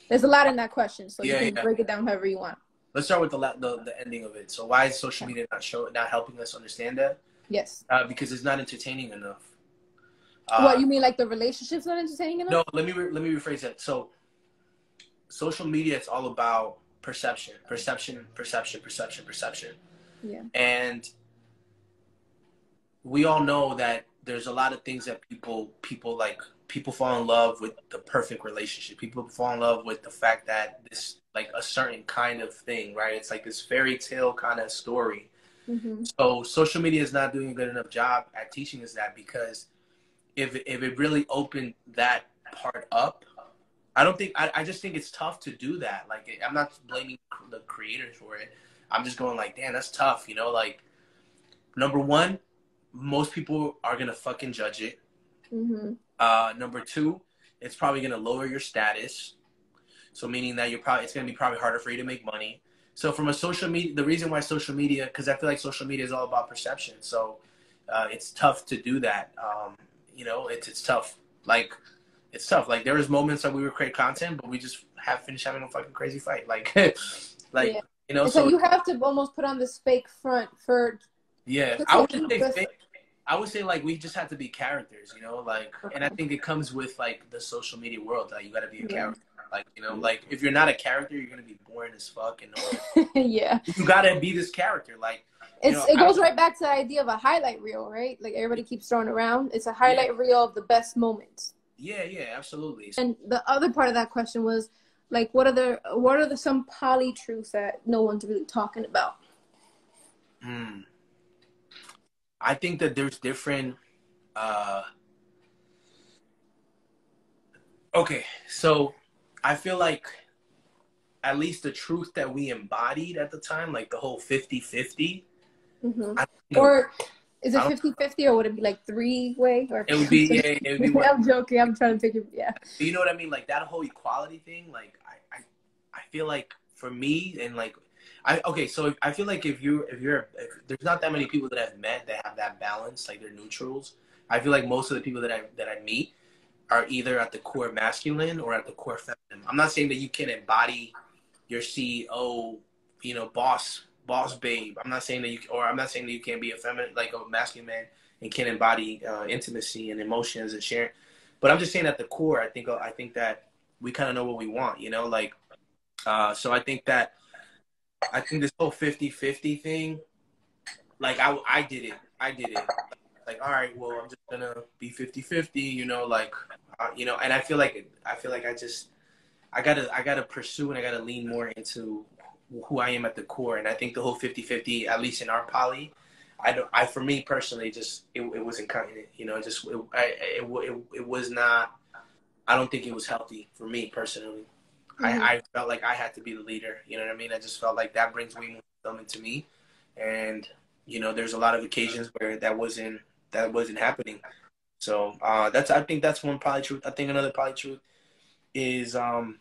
There's a lot in that question, so you can break it down however you want. Let's start with the ending of it. So why is social media not helping us understand that? Yes. Because it's not entertaining enough. What, you mean like the relationship's not entertaining enough? No, let me rephrase that. So social media, it's all about perception. Yeah. And we all know that there's a lot of things that people fall in love with the perfect relationship. People fall in love with the fact that this, like, a certain kind of thing, right? It's like this fairy tale kind of story. Mm-hmm. So social media is not doing a good enough job at teaching us that, because if it really opened that part up, I just think it's tough to do that. Like, I'm not blaming the creators for it. I'm just going like, damn, that's tough, you know? Like, number one, most people are going to fucking judge it. Mm-hmm. Number two, it's probably going to lower your status. So meaning that it's going to be probably harder for you to make money. So from a social media, the reason why social media, because I feel like social media is all about perception. So it's tough to do that. You know, it's tough. Like, it's tough. Like, there was moments that we would create content, but we just finished having a fucking crazy fight. Like, like, you know. So you have to almost put on this fake front for. Yeah, I wouldn't say fake. I would say, like, we just have to be characters, you know, like, and I think it comes with, like, the social media world. Like, you got to be a character. Like, you know, like, if you're not a character, you're going to be boring as fuck. And yeah. You got to be this character. Like, it goes right back to the idea of a highlight reel, right? Like, everybody keeps throwing around. It's a highlight reel of the best moments. Yeah, absolutely. And the other part of that question was, like, what are some poly truths that no one's really talking about? I think that there's different. Okay, so I feel like at least the truth that we embodied at the time, like the whole 50-50. Mm-hmm. Or is it 50-50, or would it be like three-way? Or it would be. Yeah, it would be. I'm joking. I'm trying to think of You know what I mean? Like, that whole equality thing. Like, I feel like for me, and like, so I feel like if there's not that many people that I've met that have that balance, like, they're neutrals. I feel like most of the people that I meet are either at the core masculine or at the core feminine. I'm not saying that you can embody your CEO, you know, boss babe. I'm not saying that you can't be a feminine, like a masculine man, and can embody intimacy and emotions and sharing. But I'm just saying at the core, I think that we kind of know what we want, you know, like, so I think this whole 50-50 thing, like, I did it. Like, all right, well, I'm just gonna be 50-50, you know, like, you know, and I feel like I gotta pursue, and I gotta lean more into who I am at the core. And I think the whole 50-50, at least in our poly, for me personally, just, it wasn't cutting it, you know, it was not, I don't think it was healthy for me personally. Mm-hmm. I felt like I had to be the leader, you know what I mean? I just felt like that brings way more fulfillment to me. And, you know, there's a lot of occasions where that wasn't happening. So I think that's one poly truth. I think another poly truth is that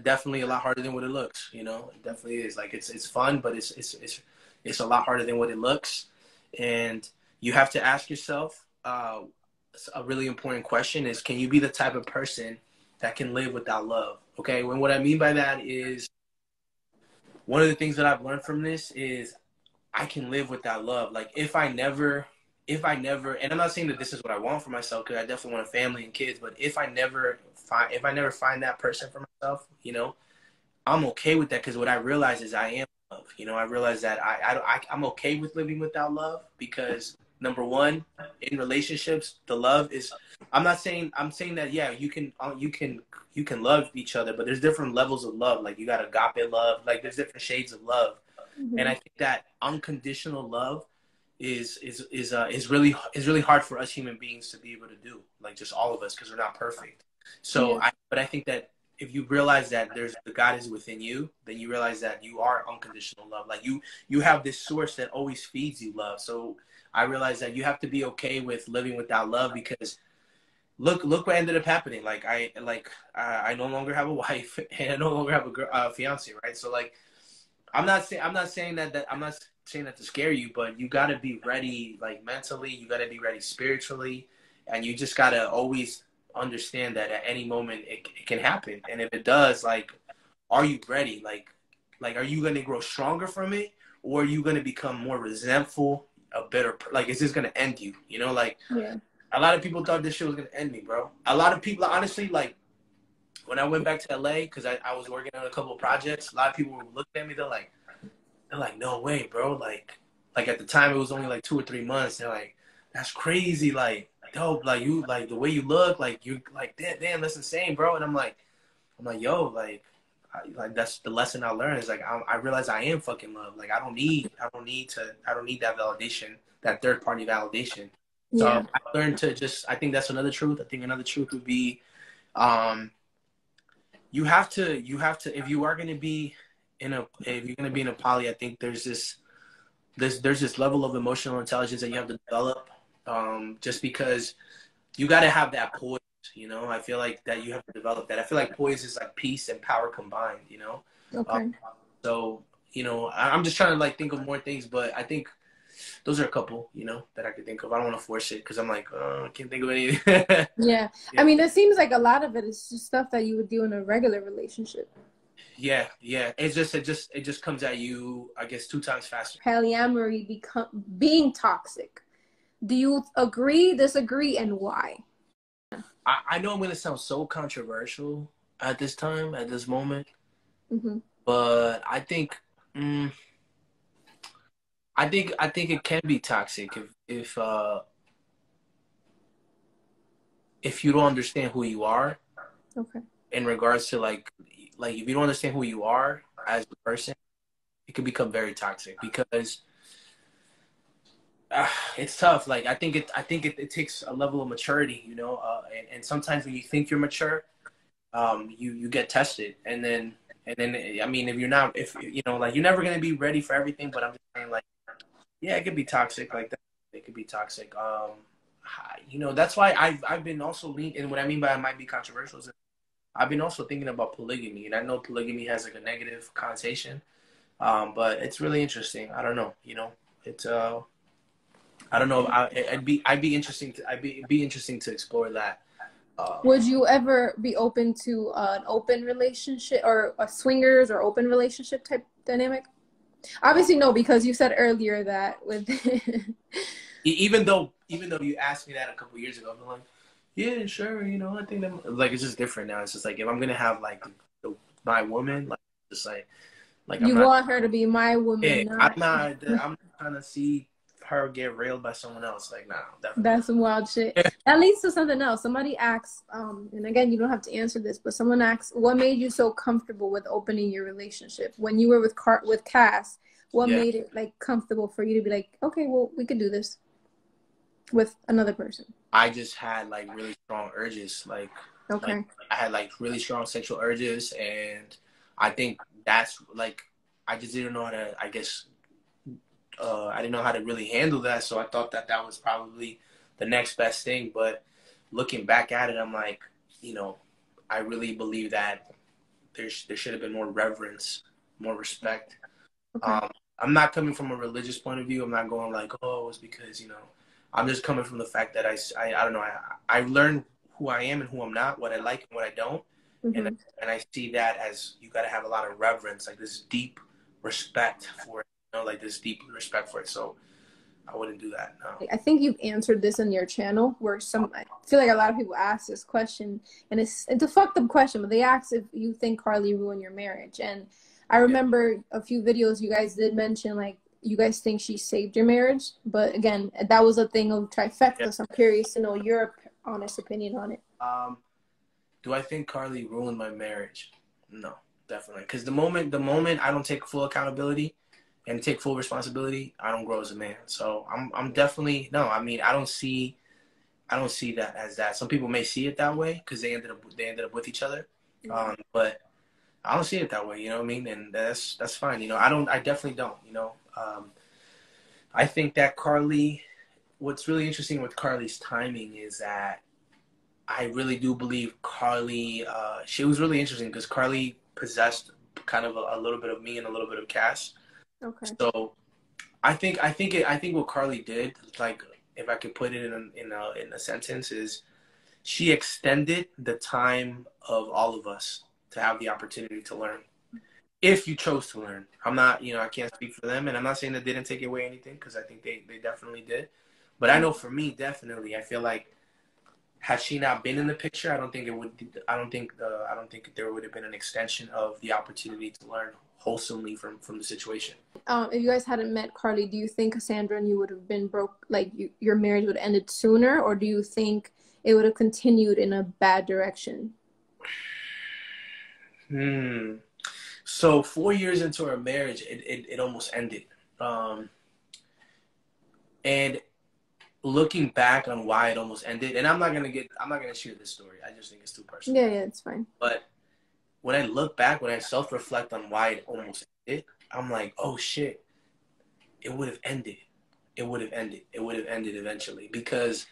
definitely a lot harder than what it looks. You know, it definitely is. Like, it's fun, but it's a lot harder than what it looks. And you have to ask yourself a really important question is, can you be the type of person that can live without love? Okay, and what I mean by that is, one of the things that I've learned from this is, I can live without love. Like if I never, and I'm not saying that this is what I want for myself, because I definitely want a family and kids, but if I never find that person for myself, you know, I'm okay with that, because what I realize is I am love. You know, I realize that I'm okay with living without love, because number one, in relationships, the love is. I'm saying that yeah, you can love each other, but there's different levels of love. Like you got agape love, like there's different shades of love, and I think that unconditional love is really hard for us human beings to be able to do. Like just all of us, because we're not perfect. So but I think that if you realize that the God is within you, then you realize that you are unconditional love. Like you have this source that always feeds you love. So I realized that you have to be okay with living without love, because look what ended up happening. Like I no longer have a wife, and I no longer have a fiance, right? So like I'm not saying that to scare you, but you got to be ready, like mentally, you got to be ready spiritually, and you just got to always understand that at any moment it can happen. And if it does, like, are you ready? Like are you going to grow stronger from it, or are you going to become more resentful, a bitter, like, is this going to end you? You know, like, a lot of people thought this shit was going to end me, bro. A lot of people, honestly, like, when I went back to LA, because I was working on a couple of projects, a lot of people were looking at me, they're like, no way, bro. Like at the time it was only like 2 or 3 months. They're like, that's crazy. Like, dope. Like you, like the way you look, like you, like damn, that's insane, bro. And I'm like, yo, like that's the lesson I learned, is like I realize I am fucking love. Like I don't need that validation, that third party validation. So I learned to just, I think that's another truth. I think another truth would be, you have to, if you're going to be in a poly, I think there's this level of emotional intelligence that you have to develop, just because you got to have that poise, you know. I feel like that you have to develop that. I feel like poise is like peace and power combined, you know. So, you know, I'm just trying to like think of more things, but I think those are a couple, you know, that I could think of. I don't want to force it, because I'm like, I can't think of anything. Yeah. I mean, it seems like a lot of it is just stuff that you would do in a regular relationship. Yeah. It just comes at you, I guess, 2 times faster. Polyamory being toxic. Do you agree, disagree, and why? I know I'm gonna sound so controversial at this moment, but I think it can be toxic if you don't understand who you are. In regards to like if you don't understand who you are as a person, it can become very toxic, because it's tough. Like I think it takes a level of maturity, you know, and sometimes when you think you're mature, you get tested, and then I mean, if you know, like, you're never gonna be ready for everything, but I'm just saying, like, yeah, it could be toxic like that. It could be toxic. You know, that's why I've been also leaning, and what I mean by it might be controversial is I've been also thinking about polygamy, and I know polygamy has like a negative connotation, but it's really interesting. I don't know, you know, it's I don't know. It'd be interesting to explore that. Would you ever be open to an open relationship, or a swingers or open relationship type dynamic? Obviously, no, because you said earlier that with even though you asked me that a couple years ago, I'm like, yeah, sure, you know, I think that, like, it's just different now. It's just like, if I'm gonna have like my woman, like, just like you want her to be my woman. Yeah, I'm not trying to see her get railed by someone else. Like, nah, definitely. That's some wild shit. That leads to something else. Somebody asks, and again, you don't have to answer this, but someone asks, what made you so comfortable with opening your relationship when you were with Cass? What made it like comfortable for you to be like, okay, well, we could do this with another person? I just had like really strong urges. Like, I had like really strong sexual urges, and I think that's like, I just didn't know how to, I guess, I didn't know how to really handle that. So I thought that was probably the next best thing. But looking back at it, I'm like, you know, I really believe that there should have been more reverence, more respect. I'm not coming from a religious point of view. I'm not going like, oh, it's because, you know, I'm just coming from the fact that I don't know. I learned who I am and who I'm not, what I like and what I don't. And I see that as, you got to have a lot of reverence, like this deep respect for it. know, like this deep respect for it. So I wouldn't do that. No. I think you've answered this on your channel, where I feel like a lot of people ask this question, and it's a fucked up question, but they ask if you think Carly ruined your marriage. And I remember a few videos you guys did mention, like, you guys think she saved your marriage. But again, that was a thing of trifecta, so I'm curious to know your honest opinion on it. Do I think Carly ruined my marriage? No, definitely. Because the moment I don't take full accountability and take full responsibility, I don't grow as a man. So I'm definitely, no, I mean, I don't see that as that. Some people may see it that way because they ended up with each other. But I don't see it that way, you know what I mean? And that's fine. You know, I definitely don't, you know. I think that Carly, what's really interesting with Carly's timing is that I really do believe Carly, she was really interesting because Carly possessed kind of a little bit of me and a little bit of Cass. Okay. So I think what Carly did, like, if I could put it in a sentence, is she extended the time of all of us to have the opportunity to learn. If you chose to learn. I'm not, you know, I can't speak for them, and I'm not saying that they didn't take away anything, because I think they definitely did. But I know for me, definitely, I feel like had she not been in the picture, I don't think there would have been an extension of the opportunity to learn wholesomely from the situation. If you guys hadn't met Carly, do you think Cassandra and you would have been broke, like your marriage would have ended sooner, or do you think it would have continued in a bad direction? So 4 years into our marriage, it almost ended. And looking back on why it almost ended, and I'm not gonna share this story. I just think it's too personal. Yeah, it's fine. But when I look back, when I self-reflect on why it almost ended, I'm like, oh shit, it would have ended. It would have ended eventually, because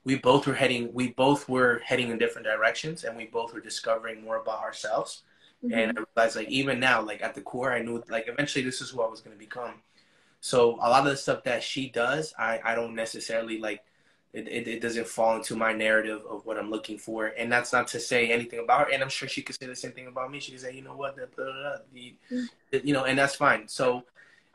we both were heading in different directions, and we both were discovering more about ourselves. Mm-hmm. And I realized, like, even now, like, at the core, I knew, like, eventually this is who I was going to become. So a lot of the stuff that she does, I don't necessarily, like, it doesn't fall into my narrative of what I'm looking for. And that's not to say anything about her. And I'm sure she could say the same thing about me. She could say, you know what, you know, and that's fine. So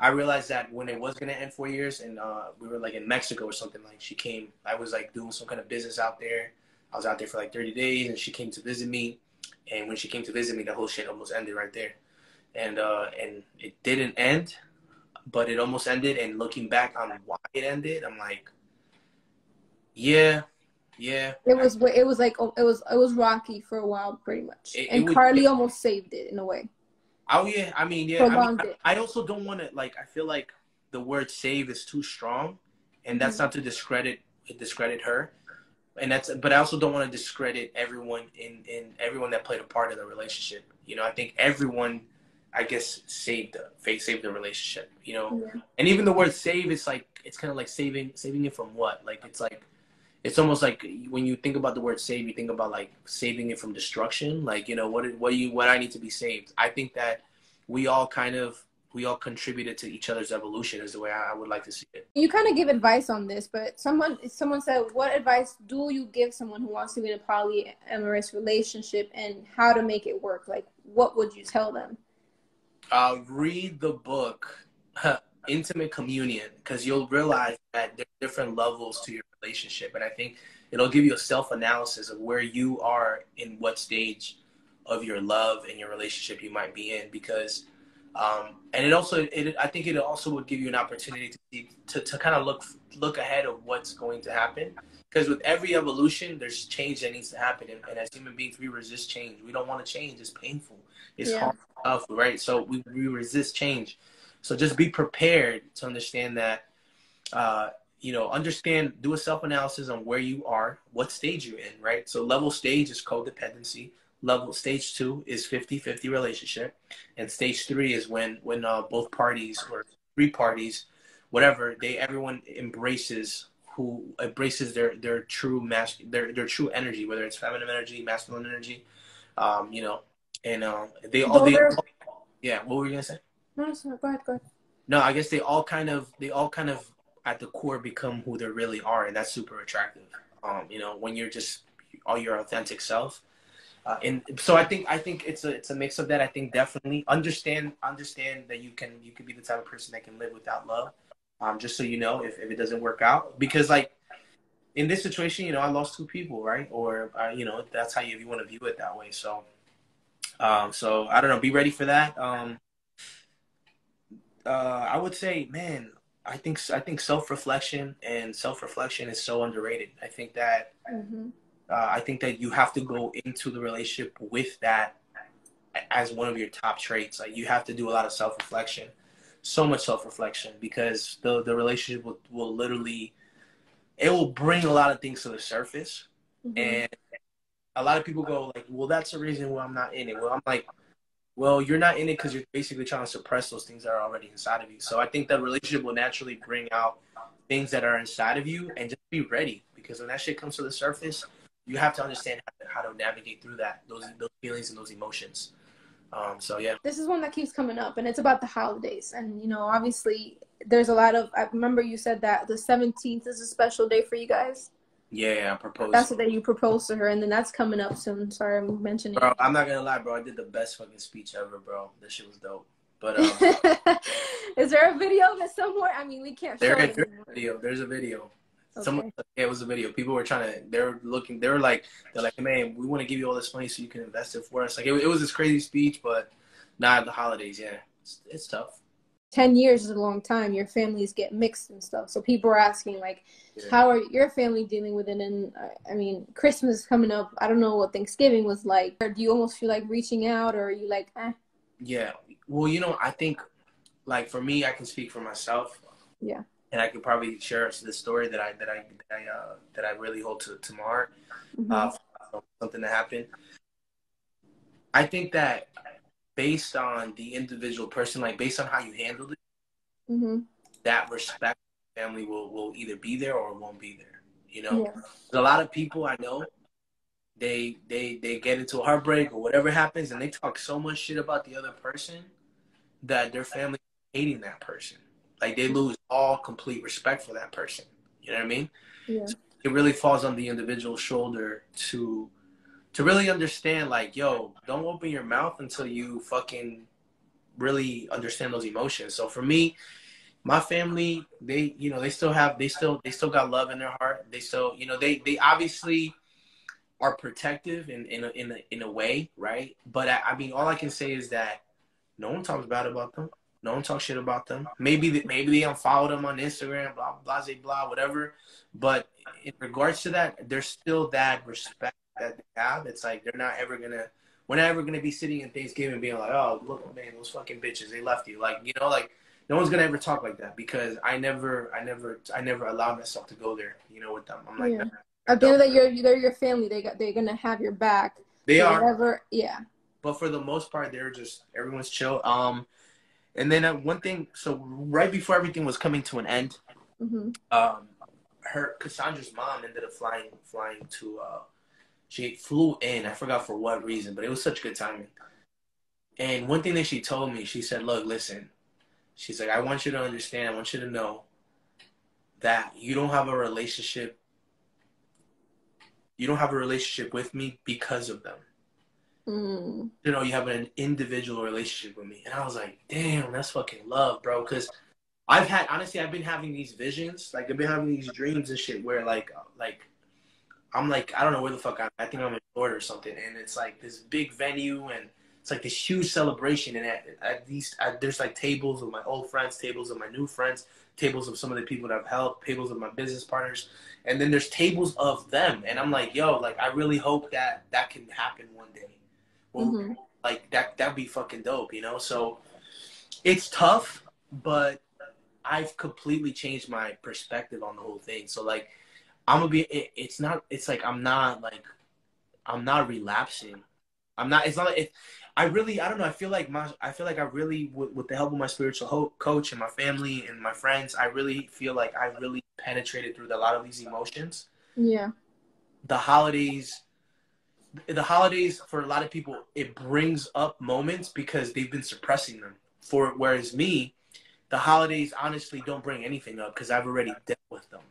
I realized that when it was going to end 4 years, and we were, like, in Mexico or something, like, she came, I was, like, doing some kind of business out there. I was out there for, like, 30 days, and she came to visit me. And when she came to visit me, the whole shit almost ended right there. And it didn't end, but it almost ended. And looking back on why it ended, I'm like, yeah. It was rocky for a while, pretty much. Carly almost saved it in a way. Oh yeah, I mean, yeah. I also don't want to, like, I feel like the word save is too strong, and that's not to discredit her. But I also don't want to discredit everyone in everyone that played a part in the relationship. You know, I think everyone, I guess, saved the relationship. You know, and even the word save, it's like, it's kind of like saving it from what? Like, it's almost like when you think about the word save, you think about, like, saving it from destruction. Like, you know, what I need to be saved. I think that we all contributed to each other's evolution, is the way I would like to see it. You kind of give advice on this, but someone said, what advice do you give someone who wants to be in a polyamorous relationship, and how to make it work? Like, what would you tell them? Read the book, Intimate Communion, because you'll realize that there are different levels to your relationship. And I think it'll give you a self-analysis of where you are in what stage of your love and your relationship you might be in, because and I think it also would give you an opportunity to kind of look ahead of what's going to happen. Because with every evolution, there's change that needs to happen. And as human beings, we resist change. We don't want to change. It's painful. It's hard, right? So we resist change. So just be prepared to understand that, you know, do a self-analysis on where you are, what stage you're in, right? So level stage is codependency. Stage 2 is 50-50 relationship, and stage 3 is when both parties, or 3 parties, whatever, everyone embraces their true their true energy, whether it's feminine energy, masculine energy, you know, and yeah. What were you gonna say? No, go ahead. No, I guess they all kind of at the core become who they really are, and that's super attractive. You know, when you're just your authentic self. And so I think it's a mix of that. I think definitely understand that you can be the type of person that can live without love. Just so you know, if it doesn't work out, because like in this situation, I lost 2 people, right? Or that's how you want to view it that way. So so I don't know. Be ready for that. I would say, man, I think self-reflection is so underrated. I think that you have to go into the relationship with that as one of your top traits. Like, you have to do a lot of self-reflection, so much self-reflection, because the relationship will literally, it will bring a lot of things to the surface. And a lot of people go like, well, that's the reason why I'm not in it. Well, I'm like, well, you're not in it because you're basically trying to suppress those things that are already inside of you. So I think that relationship will naturally bring out things that are inside of you, and just be ready, because when that shit comes to the surface, you have to understand how to navigate through those feelings and those emotions. So yeah. This is one that keeps coming up, and it's about the holidays. And obviously there's a lot of, I remember you said that the 17th is a special day for you guys. Yeah, I proposed. That's the day you proposed to her, and then that's coming up soon. Sorry, I'm mentioning Bro, it. I'm not gonna lie, bro. I did the best fucking speech ever, bro. That shit was dope. But is there a video of it somewhere? I mean, we can't show it anymore. There's a video. Okay. It was a video. People were they're like, man, we want to give you all this money so you can invest it for us. Like, it was this crazy speech, but not the holidays. Yeah, it's tough. 10 years is a long time. Your families get mixed and stuff. So people are asking, like, how are your family dealing with it? And I mean, Christmas is coming up. I don't know what Thanksgiving was like. Or do you almost feel like reaching out, or are you like, eh? Yeah. Well, I think, like, for me, I can speak for myself. Yeah. And I could probably share the story that I really hold to my heart. Something that happened. I think that based on the individual person, like based on how you handled it, that respect family will either be there or it won't be there. There's a lot of people I know, they get into a heartbreak or whatever happens, and they talk so much shit about the other person that their family is hating that person. Like, they lose all complete respect for that person. You know what I mean? Yeah. So it really falls on the individual's shoulder to really understand, like, yo, don't open your mouth until you fucking really understand those emotions. So for me, my family, they still got love in their heart. They still, they obviously are protective in a way, right? But I mean, all I can say is that no one talks bad about them. No one talks shit about them. Maybe they unfollow them on Instagram, blah, blah, blah, blah, whatever. But in regards to that, there's still that respect that they have. It's like we're not ever gonna be sitting in Thanksgiving being like, oh, look, man, those fucking bitches, they left you. Like, like, no one's gonna ever talk like that, because I never allowed myself to go there, with them. I'm like, at the end of the year, they're your family. They're gonna have your back. They are. Whatever, yeah. But for the most part, everyone's chill. And then one thing, so right before everything was coming to an end, Cassandra's mom ended up flying to, she flew in, I forgot for what reason, but it was such good timing. And one thing that she told me, she said, look, listen, she's like, I want you to understand, I want you to know that you don't have a relationship with me because of them. You have an individual relationship with me. And I was like, damn, that's fucking love, bro. Because I've been having these visions, like, I've been having these dreams and shit where, like I'm like, I don't know where the fuck I think I'm in Florida or something, and it's like this big venue, and it's like this huge celebration, and there's like tables of my old friends, tables of my new friends, tables of some of the people that I've helped, tables of my business partners, and then there's tables of them, and I'm like, yo, like, I really hope that can happen one day. Well, like, that'd be fucking dope, So it's tough, but I've completely changed my perspective on the whole thing. So, like, I'm not relapsing. I don't know. I feel like I really, with the help of my spiritual coach and my family and my friends, I really feel like I really penetrated through a lot of these emotions. Yeah. The holidays for a lot of people, it brings up moments because they've been suppressing them. Whereas me, the holidays honestly don't bring anything up because I've already dealt with them.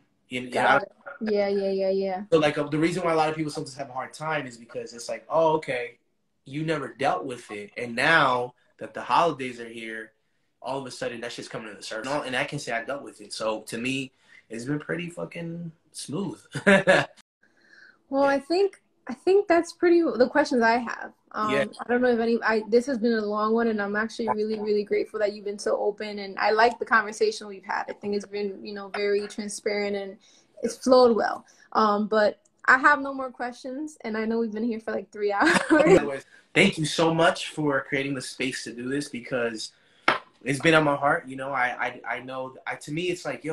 Got it. Yeah. So like the reason why a lot of people sometimes have a hard time is because it's like, oh, okay, you never dealt with it, and now that the holidays are here, all of a sudden that shit's coming to the surface. And I can say I dealt with it. So to me, it's been pretty fucking smooth. Well, I think that's pretty the questions I have. I don't know if this has been a long one, and I'm actually really, really grateful that you've been so open, and I like the conversation we've had. I think it's been, very transparent, and it's flowed well. But I have no more questions, and I know we've been here for like 3 hours. Thank you so much for creating the space to do this, because it's been on my heart. I know, to me, it's like,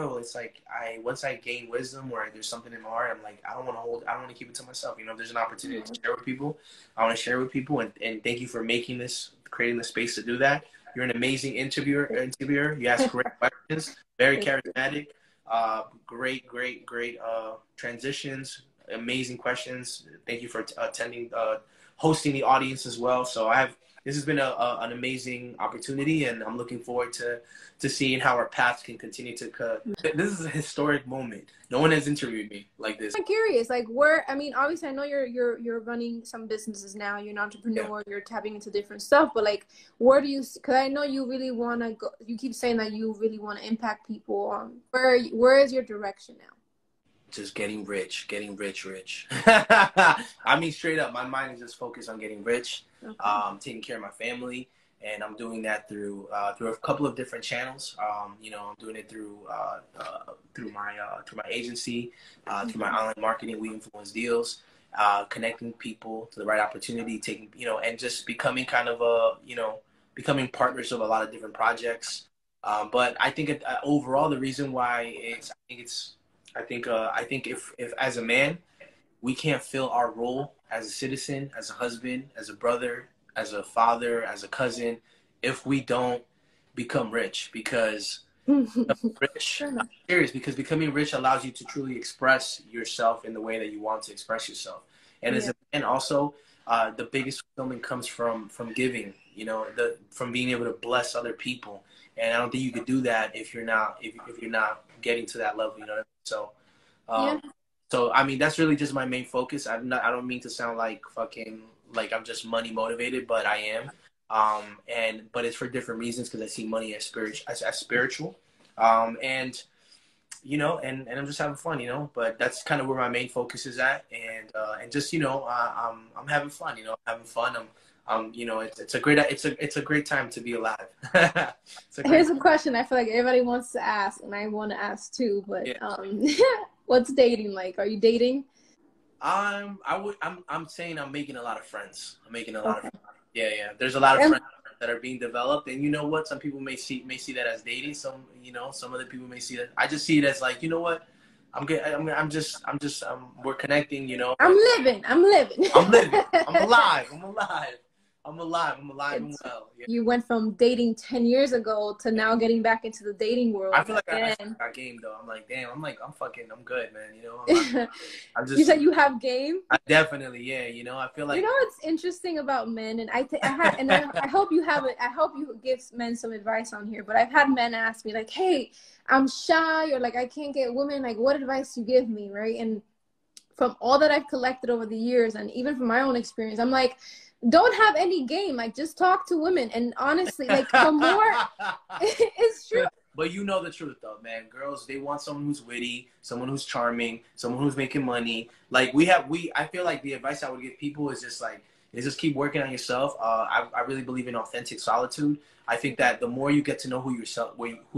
once I gain wisdom or there's something in my heart, I'm like, I don't want to keep it to myself. If there's an opportunity to share with people, I want to share with people. And thank you for creating the space to do that. You're an amazing interviewer. You ask great questions, very charismatic, great transitions, amazing questions. Thank you for hosting the audience as well. So this has been an amazing opportunity, and I'm looking forward to seeing how our paths can continue to cut. This is a historic moment. No one has interviewed me like this. I'm curious, like obviously I know you're running some businesses now. You're an entrepreneur. Yeah. You're tapping into different stuff, but like, where do you? Because I know you really want to go. You keep saying that you really want to impact people. Where is your direction now? Just getting rich. I mean, straight up, my mind is just focused on getting rich, taking care of my family, and I'm doing that through a couple of different channels. I'm doing it through my agency, through my online marketing, We Influence Deals, connecting people to the right opportunity, and just becoming kind of becoming partners of a lot of different projects. But I think overall, the reason why I think if as a man, we can't fill our role as a citizen, as a husband, as a brother, as a father, as a cousin, if we don't become rich. Because rich, I'm serious, because becoming rich allows you to truly express yourself in the way that you want to express yourself. And as a man also, the biggest fulfillment comes from giving, from being able to bless other people. And I don't think you could do that if you're not getting to that level, So, so I mean, that's really just my main focus. I don't mean to sound like I'm just money motivated, but I am. But it's for different reasons, because I see money as spiritual, and I'm just having fun, But that's kind of where my main focus is at, and just I'm having fun, it's a great time to be alive. Here's a question I feel like everybody wants to ask, and I want to ask too, but what's dating like? Are you dating? I'm saying I'm making a lot of friends. I'm making a lot of friends. Yeah. There's a lot of friends that are being developed, and you know what? Some people may see that as dating. Some other people may see that. I just see it as like, you know what? I'm good. We're connecting. I'm living. I'm alive. I'm alive and well. Yeah. You went from dating 10 years ago to now getting back into the dating world. I feel like I got game though. I'm like, damn. I'm good, man. I'm just. You said you have game. I definitely, yeah. I feel like. What's interesting about men, and I hope you have it. I hope you give men some advice on here. But I've had men ask me like, hey, I'm shy, or like I can't get women. Like, what advice you give me, right? And from all that I've collected over the years, and even from my own experience, I'm like, don't have any game. Like, just talk to women. And honestly, like, the more it's true. But you know the truth though, man. Girls, they want someone who's witty, someone who's charming, someone who's making money. Like I feel like the advice I would give people is just keep working on yourself. I really believe in authentic solitude. I think that the more you get to know who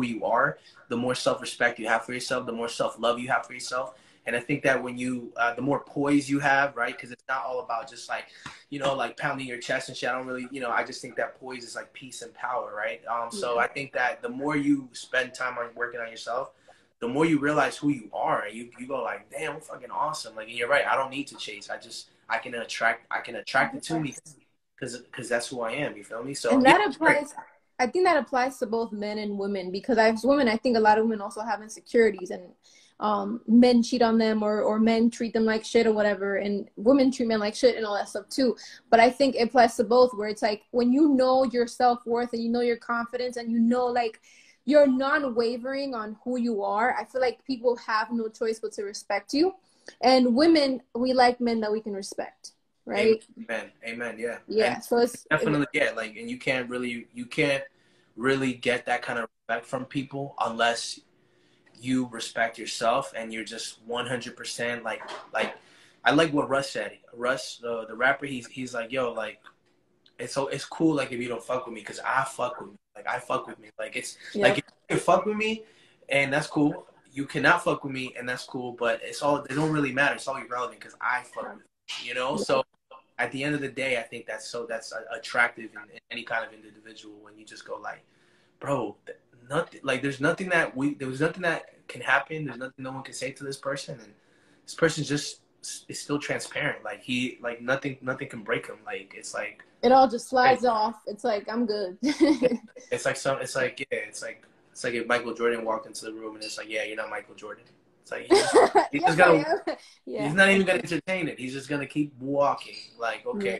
you are, the more self-respect you have for yourself, the more self-love you have for yourself. And I think that when the more poise you have, right? Because it's not all about just like pounding your chest and shit. I don't really, I just think that poise is like peace and power, right? So I think that the more you spend time on working on yourself, the more you realize who you are, and you go like, damn, I'm fucking awesome. Like, and you're right. I don't need to chase. I can attract it to me because that's who I am. You feel me? So and that applies. I think that applies to both men and women, because as women, I think a lot of women also have insecurities, and men cheat on them, or men treat them like shit or whatever, and women treat men like shit and all that stuff too. But I think it applies to both, where it's like when you know your self-worth and you know your confidence and you know like you're non-wavering on who you are, I feel like people have no choice but to respect you. And women, we like men that we can respect, right? Amen. Yeah. Yeah. And so it's definitely, yeah. Like, and you can't really get that kind of respect from people unless you respect yourself and you're just 100% like I like what Russ said. Russ, the rapper, he's like, yo, like, it's cool, like, if you don't fuck with me, because I fuck with me. Like, I fuck with me. Like, it's like, if you can fuck with me, and that's cool. You cannot fuck with me, and that's cool. But it don't really matter. It's all irrelevant because I fuck with you, you know? So at the end of the day, I think that's attractive in any kind of individual when you just go like, bro, nothing, like, there was nothing that can happen. There's nothing no one can say to this person. And this person's just is still transparent. Like, nothing can break him. Like, it's like, it all just slides off. It's like, I'm good. it's like if Michael Jordan walked into the room and it's like, yeah, you're not Michael Jordan. It's like, he's just gonna, he's not even gonna entertain it. He's just gonna keep walking. Like, okay.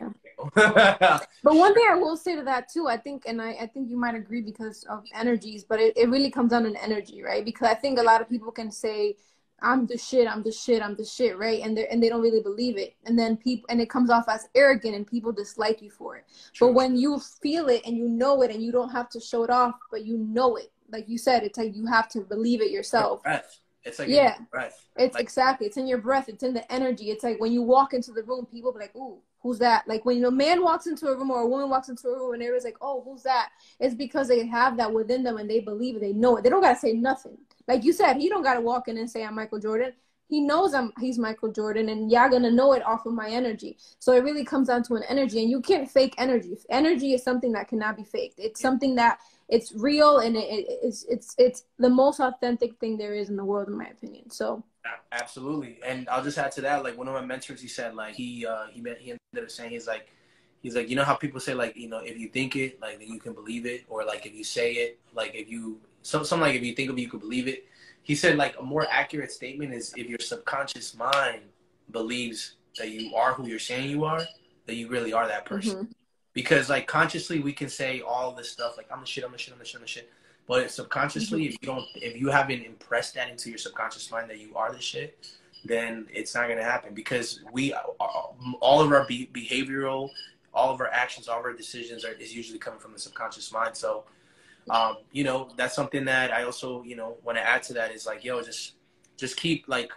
Yeah. But one thing I will say to that too, I think you might agree because of energies, but it really comes down to energy, right? Because I think a lot of people can say, I'm the shit, right? And they don't really believe it. And then it comes off as arrogant and people dislike you for it. True. But when you feel it and you know it and you don't have to show it off, but you know it, like you said, it's like you have to believe it yourself. Breath. It's like in your breath. It's like, exactly. It's in your breath. It's in the energy. It's like when you walk into the room, people be like, ooh, who's that? Like when a man walks into a room or a woman walks into a room and everybody's like, oh, who's that? It's because they have that within them and they believe it. They know it. They don't got to say nothing. Like you said, he don't got to walk in and say, I'm Michael Jordan. He knows he's Michael Jordan, and y'all going to know it off of my energy. So it really comes down to an energy, and you can't fake energy. Energy is something that cannot be faked. It's something that it's real, and it's the most authentic thing there is in the world, in my opinion. So absolutely. And I'll just add to that, like, one of my mentors, he said, like, he ended up saying, he's like, you know how people say, like, you know, if you think it, like, then you can believe it, or like if you say it, like, if you something like if you think of it, you can believe it. He said, like, a more accurate statement is if your subconscious mind believes that you are who you're saying you are, that you really are that person. Mm-hmm. Because, like, consciously we can say all this stuff, like, I'm the shit. But subconsciously, if you haven't impressed that into your subconscious mind that you are the shit, then it's not going to happen. Because all of our behavioral, all of our actions, all of our decisions is usually coming from the subconscious mind. So, you know, that's something that I also, you know, want to add to that is like, yo, just keep like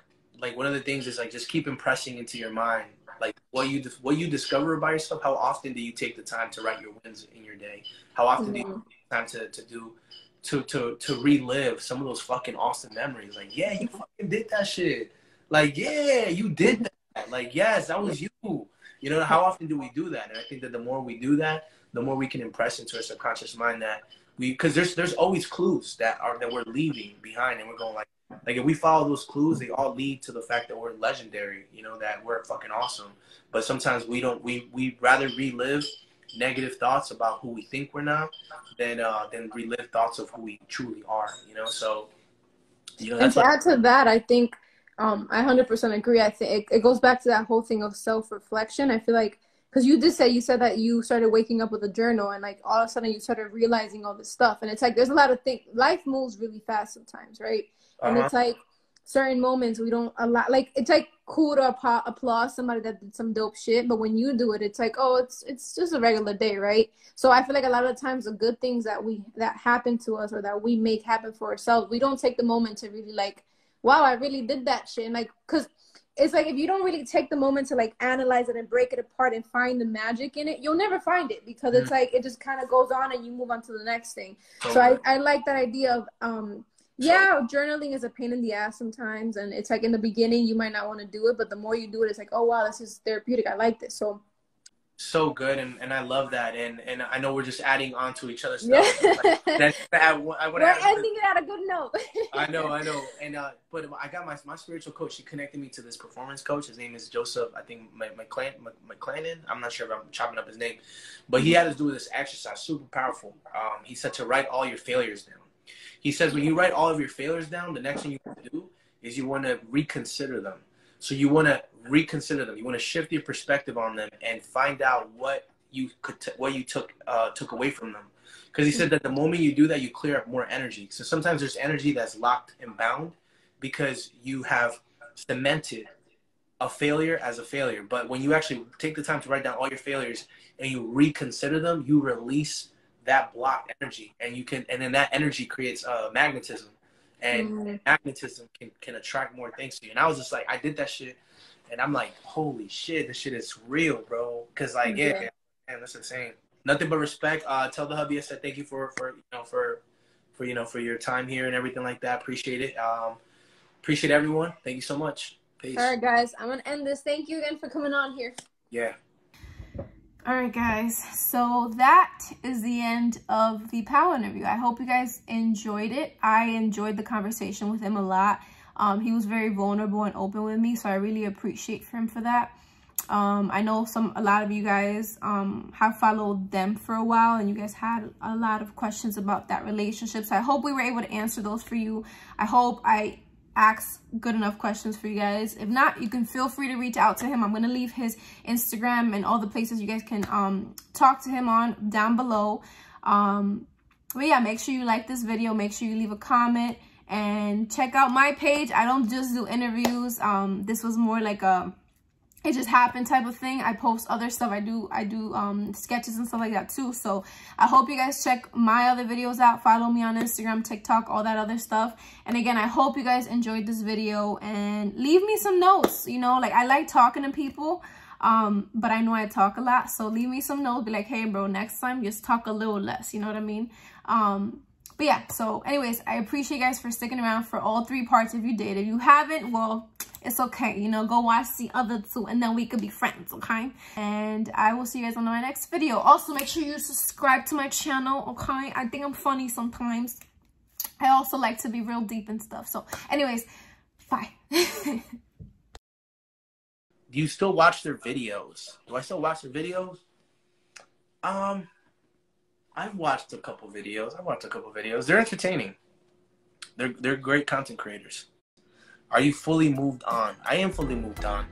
one of the things is like, just keep impressing into your mind, like what you discover about yourself. How often do you take the time to write your wins in your day? How often do you take the time to relive some of those fucking awesome memories? Like, yeah, you fucking did that shit. Like, yeah, you did that. Like, yes, that was you. You know, how often do we do that? And I think that the more we do that, the more we can impress into our subconscious mind that because there's always clues that we're leaving behind, and we're going like if we follow those clues, they all lead to the fact that we're legendary, you know, that we're fucking awesome. But sometimes we rather relive negative thoughts about who we think we're not than relive thoughts of who we truly are, you know. So, you know, that's and to add to that, I think I 100% agree. I think it goes back to that whole thing of self-reflection. I feel like because you said that you started waking up with a journal and like all of a sudden you started realizing all this stuff. And it's like, there's a lot of things. Life moves really fast sometimes, right? And it's like certain moments we don't allow, like, it's like cool to applaud somebody that did some dope shit. But when you do it, it's like, oh, it's just a regular day, right? So I feel like a lot of the times the good things that happen to us or that we make happen for ourselves, we don't take the moment to really like, wow, I really did that shit. And like, because it's like if you don't really take the moment to like analyze it and break it apart and find the magic in it, you'll never find it because it's like it just kind of goes on and you move on to the next thing. So I like that idea of journaling is a pain in the ass sometimes, and it's like in the beginning you might not want to do it, but the more you do it, it's like, oh wow, this is therapeutic. I like this. So good, and I love that, and I know we're just adding on to each other's stuff. Like, we're ending it at a good note. I know, and but I got my spiritual coach. She connected me to this performance coach. His name is Joseph. I think McClellan. I'm not sure if I'm chopping up his name, but he had us do this exercise, super powerful. He said to write all your failures down. He says when you write all of your failures down, the next thing you want to do is you want to reconsider them. So you want to reconsider them. You want to shift your perspective on them and find out what you took away from them. Because he said that the moment you do that, you clear up more energy. So sometimes there's energy that's locked and bound because you have cemented a failure as a failure. But when you actually take the time to write down all your failures and you reconsider them, you release that blocked energy, and then that energy creates magnetism, and magnetism can attract more things to you. And I was just like, I did that shit, and I'm like, holy shit, this shit is real, bro. Because like, man, that's insane. Nothing but respect. Tell the hubby I said thank you for your time here and everything like that. Appreciate it. Appreciate everyone. Thank you so much. Peace. All right, guys, I'm gonna end this. Thank you again for coming on here. Yeah. All right, guys. So that is the end of the Paolo interview. I hope you guys enjoyed it. I enjoyed the conversation with him a lot. He was very vulnerable and open with me, so I really appreciate him for that. I know a lot of you guys have followed them for a while, and you guys had a lot of questions about that relationship. So I hope we were able to answer those for you. I hope I asked good enough questions for you guys. If not, you can feel free to reach out to him. I'm going to leave his Instagram and all the places you guys can talk to him on down below. But yeah, make sure you like this video. Make sure you leave a comment and check out my page. I don't just do interviews. This was more like a it just happened type of thing. I post other stuff. I do sketches and stuff like that too. So I hope you guys check my other videos out. Follow me on Instagram, TikTok, all that other stuff. And again, I hope you guys enjoyed this video, and leave me some notes. You know, like I like talking to people, but I know I talk a lot. So leave me some notes. Be like, hey bro, next time just talk a little less. You know what I mean? But yeah, so anyways, I appreciate you guys for sticking around for all 3 parts if you did. If you haven't, well, it's okay. You know, go watch the other 2 and then we could be friends, okay? And I will see you guys on my next video. Also, make sure you subscribe to my channel, okay? I think I'm funny sometimes. I also like to be real deep and stuff. So anyways, bye. Do you still watch their videos? Do I still watch their videos? I've watched a couple videos. They're entertaining. They're great content creators. Are you fully moved on? I am fully moved on.